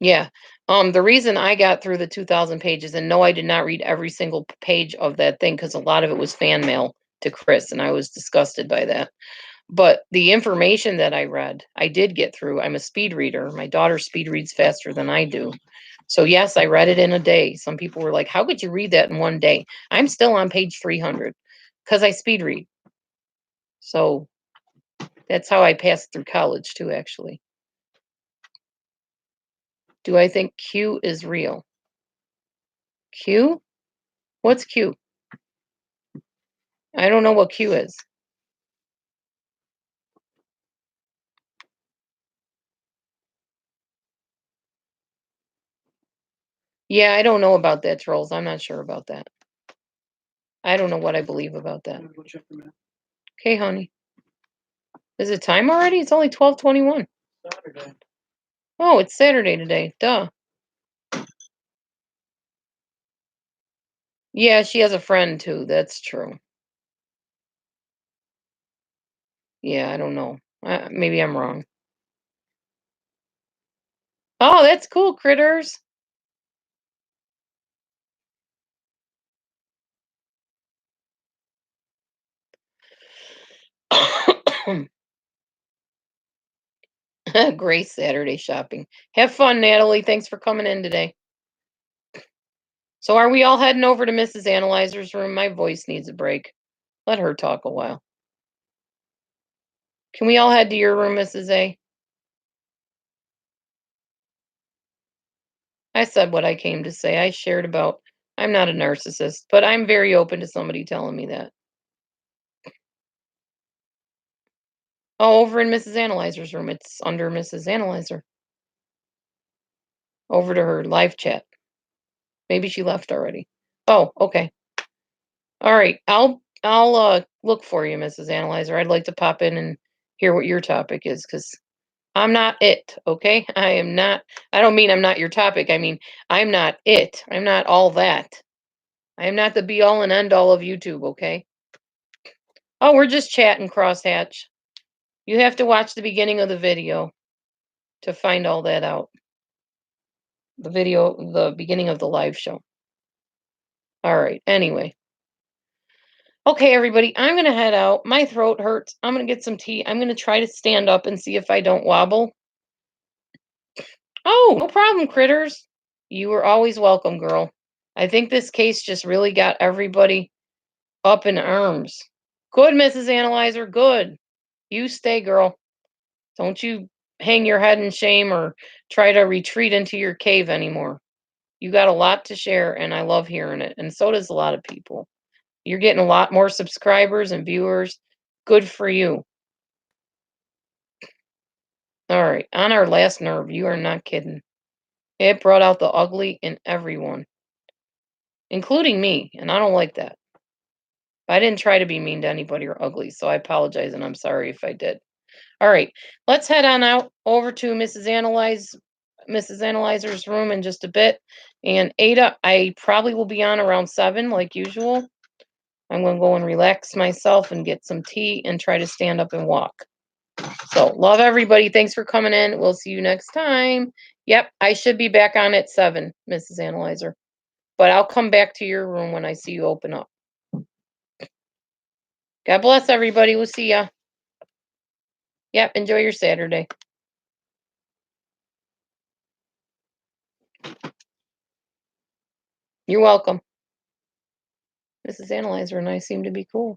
S1: Yeah. The reason I got through the 2,000 pages, and no, I did not read every single page of that thing because a lot of it was fan mail to Chris, and I was disgusted by that. But the information that I read, I did get through. I'm a speed reader. My daughter speed reads faster than I do. So yes, I read it in a day. Some people were like, "How could you read that in one day?" I'm still on page 300 because I speed read. So that's how I passed through college too, actually. Do I think Q is real? Q? What's Q? I don't know what Q is. Yeah, I don't know about that, trolls. I'm not sure about that. I don't know what I believe about that. Okay, honey. Is it time already? It's only 12:21.
S2: Saturday.
S1: Oh, it's Saturday today. Duh. Yeah, she has a friend too. That's true. Yeah, I don't know. Maybe I'm wrong. Oh, that's cool, critters. Great Saturday shopping. Have fun, Natalie. Thanks for coming in today. So, are we all heading over to Mrs. Analyzer's room? My voice needs a break. Let her talk a while. Can we all head to your room, Mrs. A? I said what I came to say. I shared about I'm not a narcissist, but I'm very open to somebody telling me that. Oh, over in Mrs. Analyzer's room. It's under Mrs. Analyzer. Over to her live chat. Maybe she left already. Oh, okay. All right. I'll look for you, Mrs. Analyzer. I'd like to pop in and hear what your topic is because I'm not it, okay? I am not. I don't mean I'm not your topic. I mean I'm not it. I'm not all that. I am not the be all and end all of YouTube, okay? Oh, we're just chatting, crosshatch. You have to watch the beginning of the video to find all that out. The beginning of the live show. All right. Anyway. Okay, everybody, I'm going to head out. My throat hurts. I'm going to get some tea. I'm going to try to stand up and see if I don't wobble. Oh, no problem, critters. You were always welcome, girl. I think this case just really got everybody up in arms. Good, Mrs. Analyzer. Good. You stay, girl. Don't you hang your head in shame or try to retreat into your cave anymore. You got a lot to share, and I love hearing it. And so does a lot of people. You're getting a lot more subscribers and viewers. Good for you. All right. On our last nerve, you are not kidding. It brought out the ugly in everyone, including me, and I don't like that. I didn't try to be mean to anybody or ugly, so I apologize and I'm sorry if I did. All right. Let's head on out over to Mrs. Analyzer's room in just a bit. And Ada, I probably will be on around 7 like usual. I'm going to go and relax myself and get some tea and try to stand up and walk. So, love everybody. Thanks for coming in. We'll see you next time. Yep, I should be back on at 7, Mrs. Analyzer. But I'll come back to your room when I see you open up. God bless everybody. We'll see ya. Yep, enjoy your Saturday. You're welcome. Mrs. Analyzer and I seem to be cool.